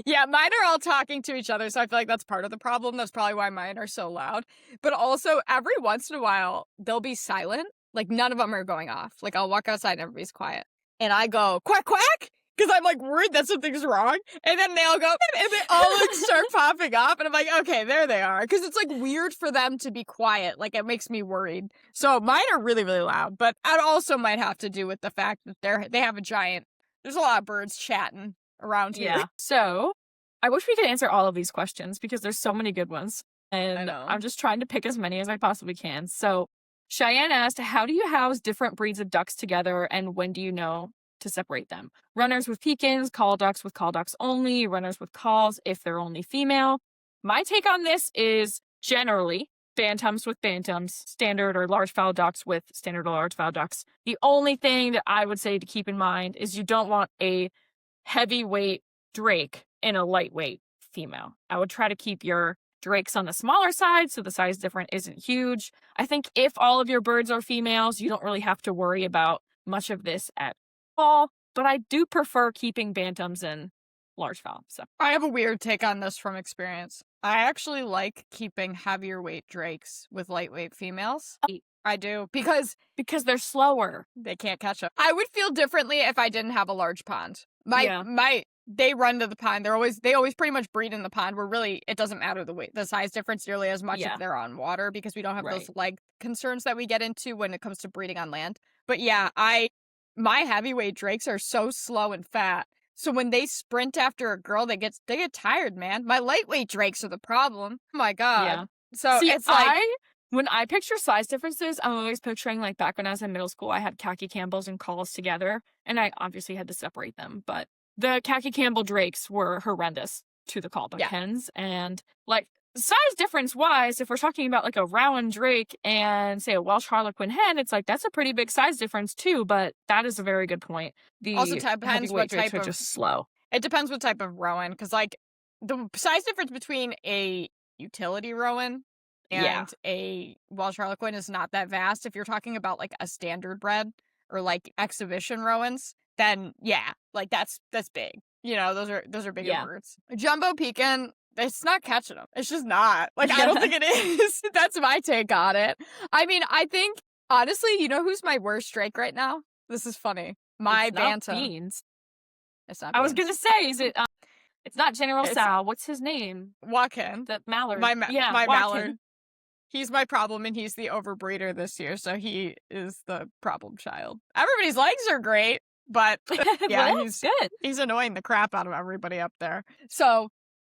Yeah, mine are all talking to each other, so I feel like that's part of the problem. That's probably why mine are so loud. But also, every once in a while, they'll be silent. Like, none of them are going off. Like, I'll walk outside and everybody's quiet. And I go, quack, quack! Because I'm, like, worried that something's wrong. And then they all go, and they all, like, start popping up. And I'm like, okay, there they are. Because it's, like, weird for them to be quiet. Like, it makes me worried. So mine are really, really loud. But it also might have to do with the fact that they have a giant... There's a lot of birds chatting around here. Yeah. So I wish we could answer all of these questions because there's so many good ones. And I'm just trying to pick as many as I possibly can. So Cheyenne asked, how do you house different breeds of ducks together and when do you know to separate them? Runners with pecans, call ducks with call ducks only, runners with calls if they're only female. My take on this is generally bantams with bantams, standard or large fowl ducks with standard or large fowl ducks. The only thing that I would say to keep in mind is you don't want a heavyweight drake and a lightweight female. I would try to keep your drakes on the smaller side so the size difference isn't huge. I think if all of your birds are females, you don't really have to worry about much of this at all, but I do prefer keeping bantams and large fowl. So I have a weird take on this from experience. I actually like keeping heavier weight drakes with lightweight females. I do because they're slower. They can't catch up. I would feel differently if I didn't have a large pond. They run to the pond. They always pretty much breed in the pond where really it doesn't matter the size difference nearly as much if they're on water because we don't have those leg concerns that we get into when it comes to breeding on land. But yeah, my heavyweight drakes are so slow and fat. So when they sprint after a girl, they get tired, man. My lightweight drakes are the problem. Oh my God. Yeah. So see, it's like when I picture size differences, I'm always picturing like back when I was in middle school, I had khaki Campbells and calls together, and I obviously had to separate them. But the khaki Campbell drakes were horrendous to the call duck hens, and like size difference wise, if we're talking about like a Rowan drake and say a Welsh Harlequin hen, it's like that's a pretty big size difference too. But that is a very good point. The also depends what type are of just slow. It depends what type of Rowan, because like the size difference between a utility Rowan and a Welsh Harlequin is not that vast. If you're talking about like a standard bred or like exhibition Rowans, then like that's big. You know, those are bigger birds. Jumbo pekin, it's not catching them. It's just not. Like I don't think it is. That's my take on it. I mean, I think honestly, you know who's my worst drake right now? This is funny. My it's bantam. Not beans. It's not. I was gonna say, is it It's not General Sal. What's his name? Joaquin. The mallard. My Joaquin. mallard. He's my problem, and he's the overbreeder this year, so he is the problem child. Everybody's legs are great, but yeah, Well, he's good. He's annoying the crap out of everybody up there. So,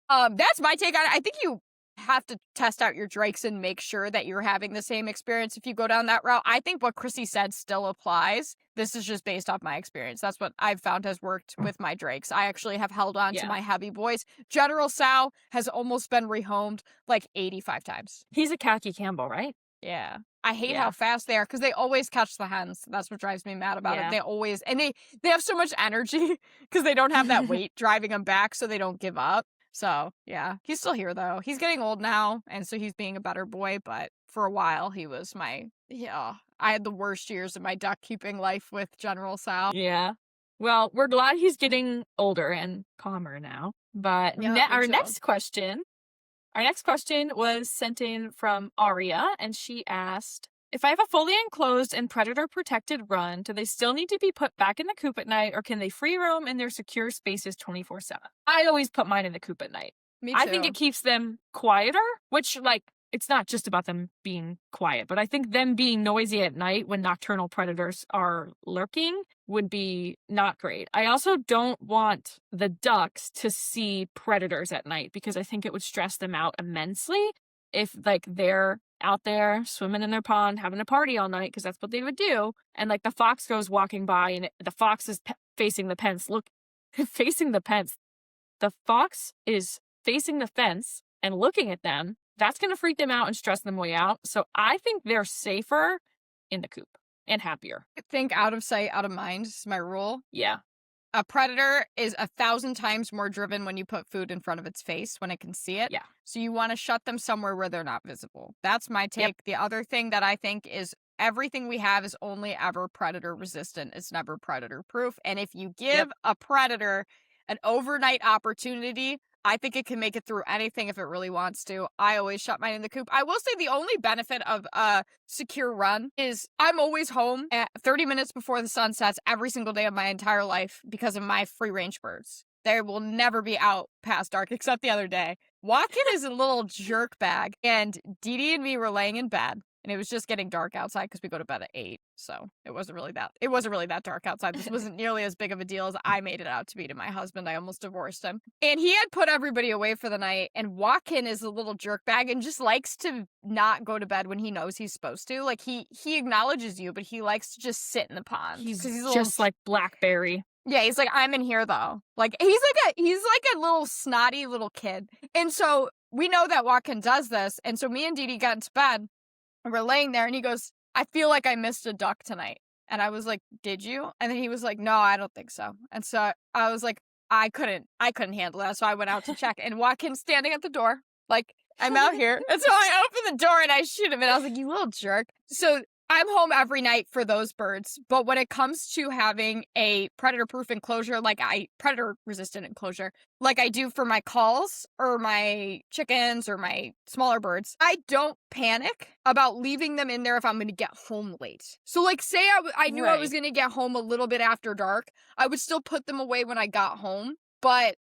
that's my take on it. I think you have to test out your drakes and make sure that you're having the same experience if you go down that route. I think what Chrissy said still applies. This is just based off my experience. That's what I've found has worked with my drakes. I actually have held on to my heavy boys. General Sal has almost been rehomed like 85 times. He's a khaki Campbell, right? Yeah. I hate how fast they are because they always catch the hens. That's what drives me mad about it. They always, and they have so much energy because they don't have that weight driving them back, so they don't give up. So, yeah, he's still here, though. He's getting old now, and so he's being a better boy, but for a while, he was I had the worst years of my duck-keeping life with General Sal. Yeah. Well, we're glad he's getting older and calmer now. But our next question was sent in from Aria, and she asked, if I have a fully enclosed and predator-protected run, do they still need to be put back in the coop at night, or can they free roam in their secure spaces 24/7? I always put mine in the coop at night. Me too. I think it keeps them quieter, which, like, it's not just about them being quiet, but I think them being noisy at night when nocturnal predators are lurking would be not great. I also don't want the ducks to see predators at night because I think it would stress them out immensely if, like, they're out there swimming in their pond, having a party all night, because that's what they would do. And, like, the fox goes walking by and the fox is facing the fence. Facing the fence. The fox is facing the fence and looking at them. That's going to freak them out and stress them way out. So I think they're safer in the coop and happier. I think out of sight, out of mind is my rule. Yeah. A predator is 1,000 times more driven when you put food in front of its face when it can see it. Yeah. So you want to shut them somewhere where they're not visible. That's my take. Yep. The other thing that I think is everything we have is only ever predator resistant. It's never predator proof. And if you give a predator an overnight opportunity, I think it can make it through anything if it really wants to. I always shut mine in the coop. I will say the only benefit of a secure run is I'm always home at 30 minutes before the sun sets every single day of my entire life because of my free range birds. They will never be out past dark, except the other day. Joaquin is a little jerk bag, and Dee Dee and me were laying in bed, and it was just getting dark outside because we go to bed at 8. So it wasn't really that dark outside. This wasn't nearly as big of a deal as I made it out to be to my husband. I almost divorced him. And he had put everybody away for the night, and Joaquin is a little jerk bag and just likes to not go to bed when he knows he's supposed to. Like, he acknowledges you, but he likes to just sit in the pond. He's just like Blackberry. Yeah, he's like, I'm in here though. Like, he's like a little snotty little kid. And so we know that Joaquin does this. And so me and Dee Dee got into bed and we're laying there and he goes, I feel like I missed a duck tonight. And I was like, did you? And then he was like, no, I don't think so. And so I was like, I couldn't handle that. So I went out to check, and Joaquin's standing at the door. Like, I'm out here. And so I opened the door and I shoot him, and I was like, you little jerk. So I'm home every night for those birds. But when it comes to having a predator-proof enclosure, predator-resistant enclosure, like I do for my culls or my chickens or my smaller birds, I don't panic about leaving them in there if I'm going to get home late. So, like, say I knew I was going to get home a little bit after dark, I would still put them away when I got home. But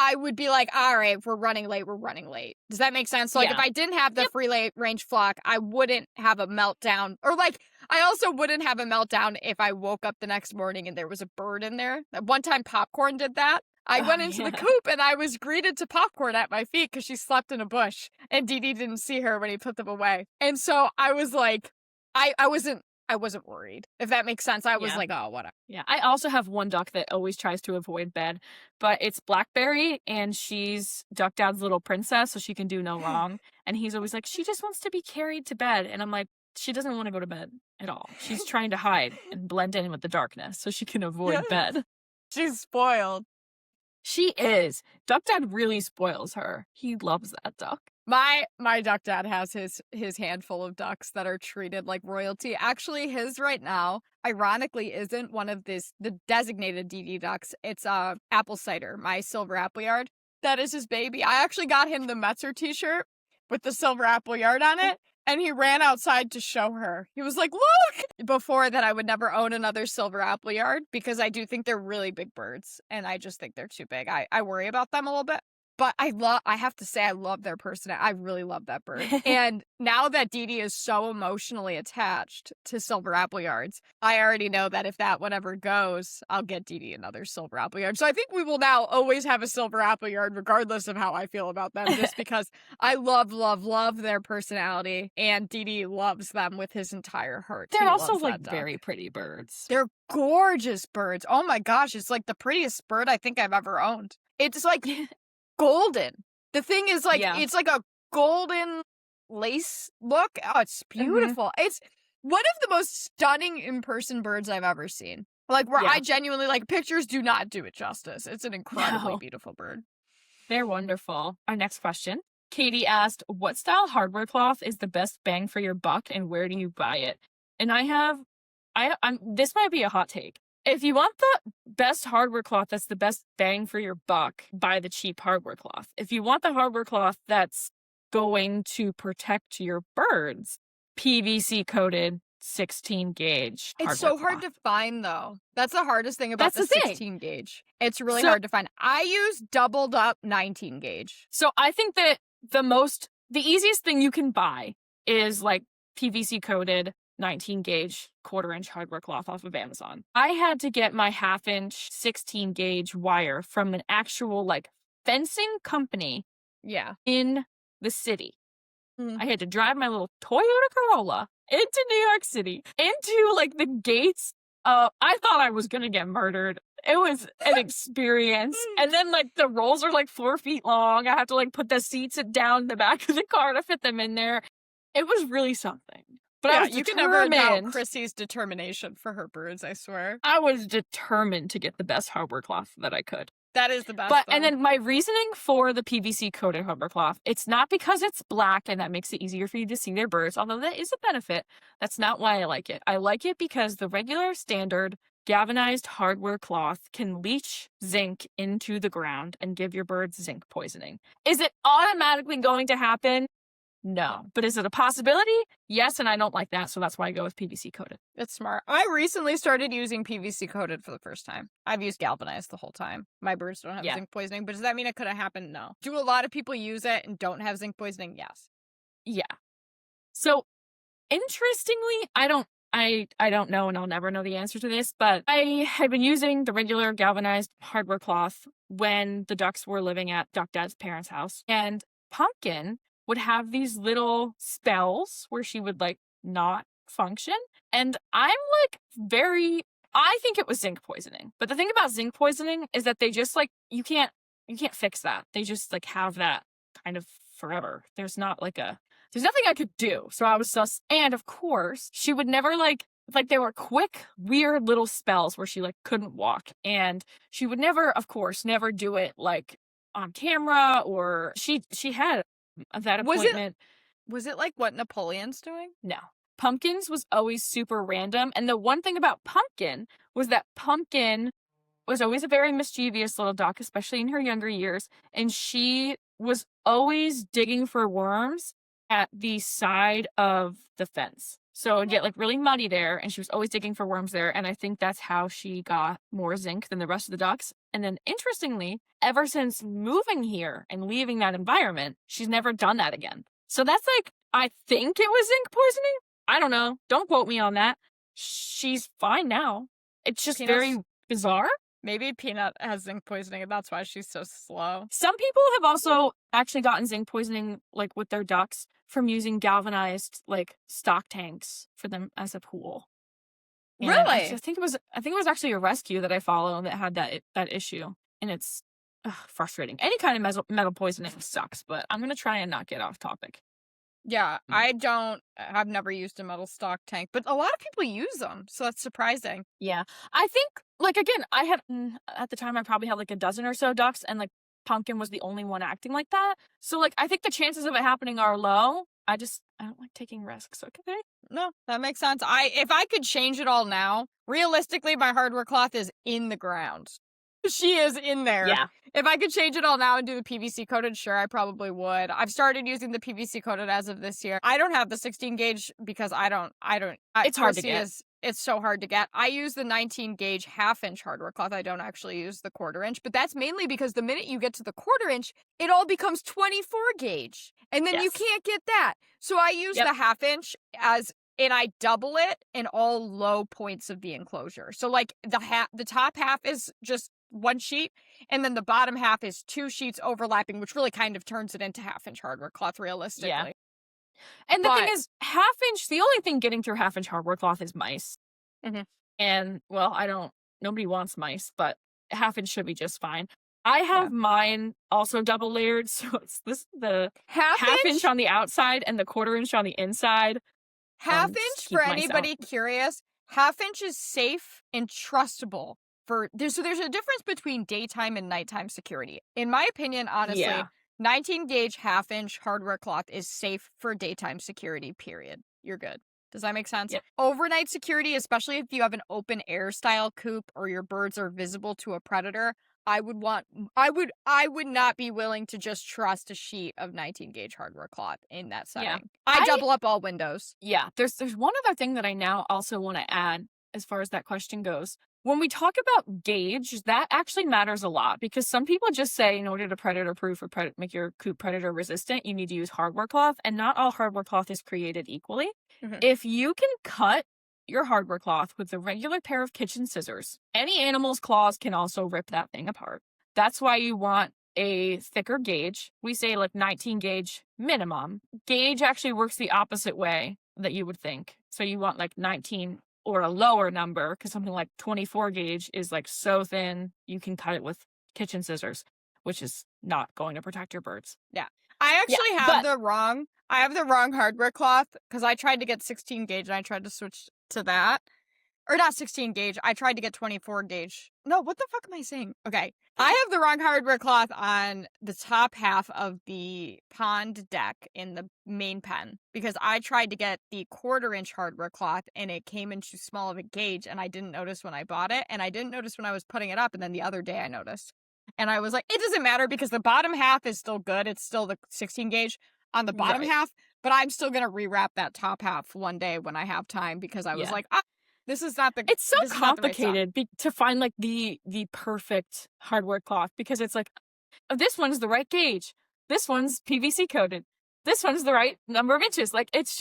I would be like, all right, if we're running late, we're running late. Does that make sense? So, like, if I didn't have the free range flock, I wouldn't have a meltdown. Or, like, I also wouldn't have a meltdown if I woke up the next morning and there was a bird in there. One time, Popcorn did that. I went into the coop and I was greeted to Popcorn at my feet because she slept in a bush. And Dee Dee didn't see her when he put them away. And so I was like, I wasn't worried, if that makes sense. I was like, oh, whatever. Yeah, I also have one duck that always tries to avoid bed, but it's Blackberry, and she's Duck Dad's little princess, so she can do no wrong. And he's always like, she just wants to be carried to bed. And I'm like, she doesn't want to go to bed at all. She's trying to hide and blend in with the darkness so she can avoid bed. She's spoiled. She is. Duck Dad really spoils her. He loves that duck. My duck dad has his handful of ducks that are treated like royalty. Actually, his right now, ironically, isn't one of the designated DD ducks. It's apple cider, my silver apple yard. That is his baby. I actually got him the Metzer t-shirt with the silver apple yard on it. And he ran outside to show her. He was like, look! Before that, I would never own another silver appleyard because I do think they're really big birds. And I just think they're too big. I worry about them a little bit. But I have to say, I love their personality. I really love that bird. And now that Dee Dee is so emotionally attached to silver appleyards, I already know that if that one ever goes, I'll get Dee Dee another silver appleyard. So I think we will now always have a silver appleyard, regardless of how I feel about them, just because I love, love, love their personality. And Dee Dee loves them with his entire heart. They're also like very pretty birds. They're gorgeous birds. Oh my gosh, it's like the prettiest bird I think I've ever owned. It's like golden. The thing is like, it's like a golden lace look. Oh, it's beautiful. It's one of the most stunning in-person birds I've ever seen. Like where I genuinely, like, pictures do not do it justice. It's an incredibly beautiful bird. They're wonderful. Our next question. Katie asked, what style hardware cloth is the best bang for your buck and where do you buy it? And this might be a hot take. If you want the best hardware cloth that's the best bang for your buck, buy the cheap hardware cloth. If you want the hardware cloth that's going to protect your birds, PVC coated 16 gauge. It's so hard to find though. That's the hardest thing about the 16 gauge. It's really hard to find. I use doubled up 19 gauge. So I think that the easiest thing you can buy is like PVC coated 19 gauge 1/4 inch hardware cloth off of Amazon. I had to get my 1/2 inch 16 gauge wire from an actual like fencing company in the city. I had to drive my little Toyota Corolla into New York City, into like the gates. I thought I was gonna get murdered. It was an experience. And then like the rolls are like 4 feet long. I have to like put the seats down the back of the car to fit them in there. It was really something. But I was you can never doubt Chrissy's determination for her birds, I swear. I was determined to get the best hardware cloth that I could. That is the best. But and then my reasoning for the PVC coated hardware cloth, it's not because it's black and that makes it easier for you to see their birds, although that is a benefit. That's not why I like it. I like it because the regular standard galvanized hardware cloth can leach zinc into the ground and give your birds zinc poisoning. Is it automatically going to happen? No. But is it a possibility? Yes, and I don't like that, so that's why I go with PVC coated. It's smart. I recently started using PVC coated for the first time. I've used galvanized the whole time. My birds don't have zinc poisoning, but does that mean it could have happened? No. Do a lot of people use it and don't have zinc poisoning? Yes. Yeah. So, interestingly, I don't know, and I'll never know the answer to this, but I had been using the regular galvanized hardware cloth when the ducks were living at Duck Dad's parents' house, and Pumpkin would have these little spells where she would like not function. And I'm like I think it was zinc poisoning. But the thing about zinc poisoning is that they just like, you can't fix that. They just like have that kind of forever. There's nothing I could do. So I was sus. And of course, she would never like they were quick, weird little spells where she like couldn't walk. And she would never, of course, never do it like on camera, or she had that appointment. Was it like what Napoleon's doing? No. Pumpkin's was always super random. And the one thing about Pumpkin was that Pumpkin was always a very mischievous little duck, especially in her younger years. And she was always digging for worms at the side of the fence. So it'd get like really muddy there, and she was always digging for worms there. And I think that's how she got more zinc than the rest of the ducks. And then interestingly, ever since moving here and leaving that environment, she's never done that again. So that's like, I think it was zinc poisoning. I don't know. Don't quote me on that. She's fine now. It's just very bizarre. Maybe Peanut has zinc poisoning and that's why she's so slow. Some people have also actually gotten zinc poisoning like with their ducks from using galvanized like stock tanks for them as a pool. And really? I think it was actually a rescue that I follow that had that issue, and it's frustrating. Any kind of metal poisoning sucks, but I'm gonna try and not get off topic. Yeah, I've never used a metal stock tank, but a lot of people use them, so that's surprising. Yeah, I think like again, I had at the time I probably had like a dozen or so ducks, and like Pumpkin was the only one acting like that. So like I think the chances of it happening are low. I don't like taking risks, okay? No, that makes sense. If I could change it all now, realistically, my hardware cloth is in the ground. She is in there. Yeah. If I could change it all now and do the PVC coated, sure, I probably would. I've started using the PVC coated as of this year. I don't have the 16 gauge because It's hard to get. It's so hard to get. I use the 19 gauge half-inch hardware cloth. I don't actually use the quarter-inch, but that's mainly because the minute you get to the quarter-inch, it all becomes 24 gauge, and then you Yes. can't get that. So I use the half-inch and I double it in all low points of the enclosure. So like the top half is just one sheet, and then the bottom half is two sheets overlapping, which really kind of turns it into half-inch hardware cloth realistically. Yeah. And the thing is, half-inch, the only thing getting through half-inch hardware cloth is mice. Mm-hmm. And, well, nobody wants mice, but half-inch should be just fine. I have mine also double layered, so it's the half-inch on the outside and the quarter-inch on the inside. Half-inch, for anybody curious, half-inch is safe and trustable. So there's a difference between daytime and nighttime security. In my opinion, honestly, 19 gauge half-inch hardware cloth is safe for daytime security, period. You're good. Does that make sense? Yep. Overnight security, especially if you have an open air style coop or your birds are visible to a predator, I would not be willing to just trust a sheet of 19 gauge hardware cloth in that setting. Yeah. I double up all windows. Yeah. There's one other thing that I now also want to add as far as that question goes. When we talk about gauge, that actually matters a lot because some people just say in order to predator proof or make your coop predator resistant, you need to use hardware cloth, and not all hardware cloth is created equally. Mm-hmm. If you can cut your hardware cloth with a regular pair of kitchen scissors, any animal's claws can also rip that thing apart. That's why you want a thicker gauge. We say like 19 gauge minimum. Gauge actually works the opposite way that you would think. So you want like 19 or a lower number, because something like 24 gauge is like so thin you can cut it with kitchen scissors, which is not going to protect your birds. Yeah. I actually have the wrong hardware cloth because I tried to get 16 gauge and I tried to switch to that. Or not 16 gauge. I tried to get 24 gauge. No, what the fuck am I saying? Okay. I have the wrong hardware cloth on the top half of the pond deck in the main pen because I tried to get the quarter-inch hardware cloth and it came in too small of a gauge and I didn't notice when I bought it and I didn't notice when I was putting it up, and then the other day I noticed. And I was like, it doesn't matter because the bottom half is still good. It's still the 16 gauge on the bottom half, but I'm still going to rewrap that top half one day when I have time because I was like, this is not the. It's so complicated to find like the perfect hardware cloth because it's like, oh, this one's the right gauge. This one's PVC coated. This one's the right number of inches. Like it's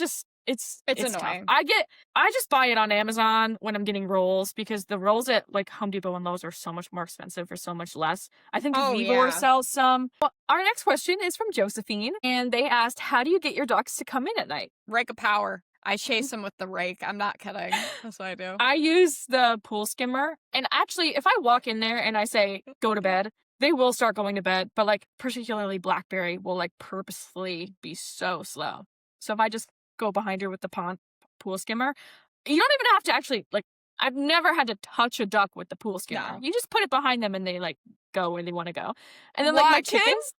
annoying. Tough. I just buy it on Amazon when I'm getting rolls because the rolls at like Home Depot and Lowe's are so much more expensive for so much less. I think Vivor sells some. Well, our next question is from Josephine, and they asked, how do you get your ducks to come in at night? Rake of power. I chase them with the rake. I'm not kidding. That's what I do. I use the pool skimmer. And actually, if I walk in there and I say, go to bed, they will start going to bed. But like, particularly Blackberry will like purposefully be so slow. So if I just go behind her with the pool skimmer, you don't even have to actually, like, I've never had to touch a duck with the pool skimmer. No. You just put it behind them and they like go where they want to go. And then like my chickens.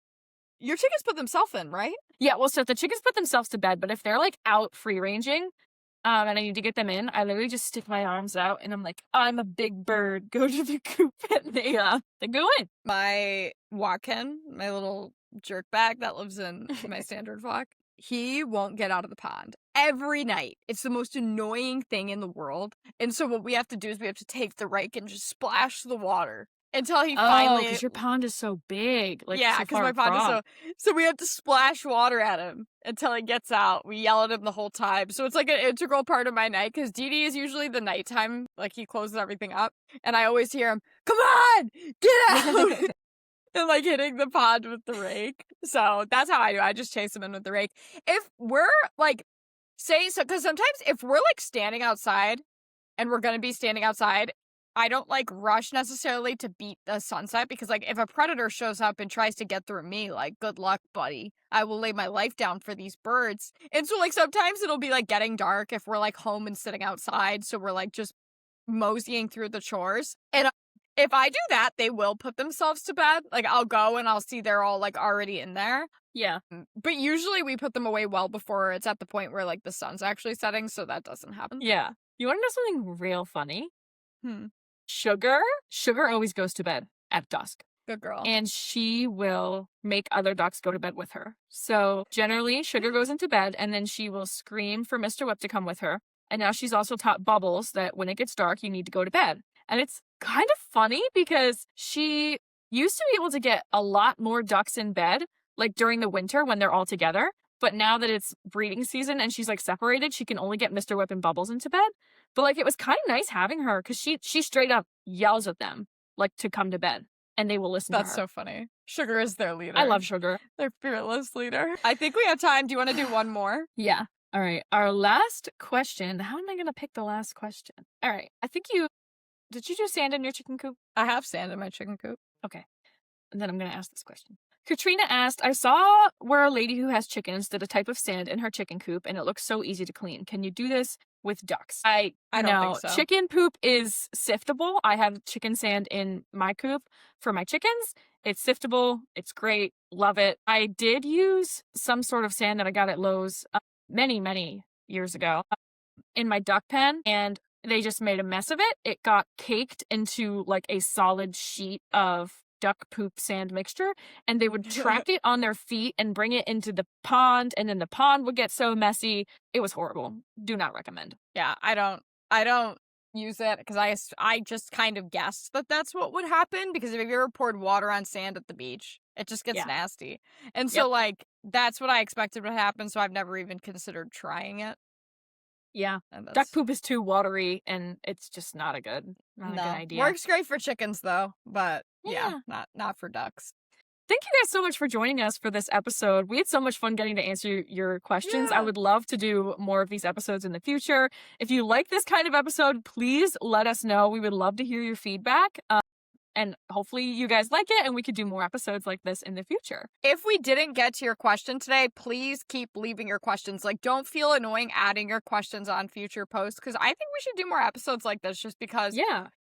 Your chickens put themselves in, right? Yeah, well, so the chickens put themselves to bed, but if they're like out free ranging, and I need to get them in, I literally just stick my arms out and I'm like, I'm a big bird, go to the coop, and they go in. My Wacken, my little jerk bag that lives in my standard flock, he won't get out of the pond every night. It's the most annoying thing in the world. And so what we have to do is we have to take the rake and just splash the water. Until he finally... because your pond is so big. Like, yeah, because my pond is so we have to splash water at him until he gets out. We yell at him the whole time. So it's like an integral part of my night, because Dee Dee is usually the nighttime, like he closes everything up. And I always hear him, come on, get out! And like hitting the pond with the rake. So that's how I do. I just chase him in with the rake. If we're like, because sometimes if we're like standing outside and we're going to be standing outside, I don't like rush necessarily to beat the sunset, because like if a predator shows up and tries to get through me, like good luck, buddy. I will lay my life down for these birds. And so like sometimes it'll be like getting dark if we're like home and sitting outside. So we're like just moseying through the chores. And if I do that, they will put themselves to bed. Like I'll go and I'll see they're all like already in there. Yeah. But usually we put them away well before it's at the point where like the sun's actually setting. So that doesn't happen. Yeah. You want to know something real funny? Sugar always goes to bed. at dusk. Good girl. And she will make other ducks go to bed with her. So generally, Sugar goes into bed, and then she will scream for Mr. Whip to come with her. And now she's also taught Bubbles that when it gets dark, you need to go to bed. And it's kind of funny because she used to be able to get a lot more ducks in bed, like during the winter when they're all together. But now that it's breeding season and she's like separated, she can only get Mr. Whip and Bubbles into bed. But like, it was kind of nice having her because she straight up yells at them like to come to bed. And they will listen to her. That's so funny. Sugar is their leader. I love Sugar. Their fearless leader. I think we have time. Do you want to do one more? Yeah. All right. Our last question. How am I going to pick the last question? All right. I think did you do sand in your chicken coop? I have sand in my chicken coop. Okay. And then I'm going to ask this question. Katrina asked, I saw where a lady who has chickens did a type of sand in her chicken coop and it looks so easy to clean. Can you do this with ducks? I don't think so. Chicken poop is siftable. I have chicken sand in my coop for my chickens. It's siftable. It's great. Love it. I did use some sort of sand that I got at Lowe's many, many years ago in my duck pen, and they just made a mess of it. It got caked into like a solid sheet of duck poop sand mixture, and they would track it on their feet and bring it into the pond, and then the pond would get so messy. It was horrible. Do not recommend. Yeah, I don't use it because I just kind of guessed that that's what would happen, because if you ever poured water on sand at the beach, it just gets nasty. And so like that's what I expected would happen, so I've never even considered trying it. Yeah. Duck poop is too watery and it's just not a good idea. Works great for chickens though, but yeah, not for ducks. Thank you guys so much for joining us for this episode. We had so much fun getting to answer your questions. Yeah. I would love to do more of these episodes in the future. If you like this kind of episode, please let us know. We would love to hear your feedback. And hopefully you guys like it and we could do more episodes like this in the future. If we didn't get to your question today, please keep leaving your questions. Like, don't feel annoying adding your questions on future posts, because I think we should do more episodes like this just because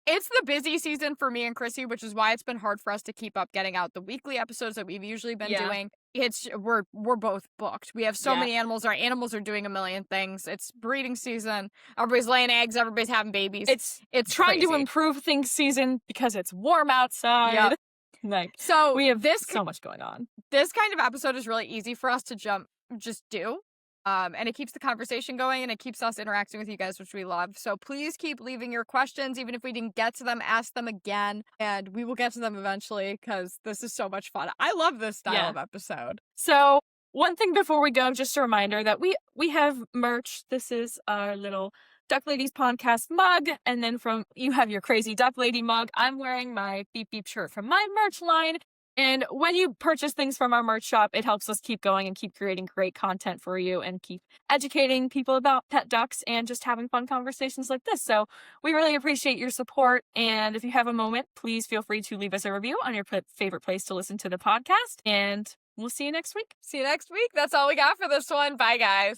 it's the busy season for me and Chrissy, which is why it's been hard for us to keep up getting out the weekly episodes that we've usually been doing. We're both booked. We have so many animals. Our animals are doing a million things. It's breeding season. Everybody's laying eggs. Everybody's having babies. It's trying crazy. to improve things season because it's warm outside. Yep. Like, so we have so much going on. This kind of episode is really easy for us to just do. And it keeps the conversation going and it keeps us interacting with you guys, which we love. So please keep leaving your questions. Even if we didn't get to them, ask them again. And we will get to them eventually because this is so much fun. I love this style of episode. So one thing before we go, just a reminder that we have merch. This is our little Duck Ladies podcast mug. And then you have your crazy Duck Lady mug. I'm wearing my Beep Beep shirt from my merch line. And when you purchase things from our merch shop, it helps us keep going and keep creating great content for you and keep educating people about pet ducks and just having fun conversations like this. So we really appreciate your support. And if you have a moment, please feel free to leave us a review on your favorite place to listen to the podcast. And we'll see you next week. See you next week. That's all we got for this one. Bye, guys.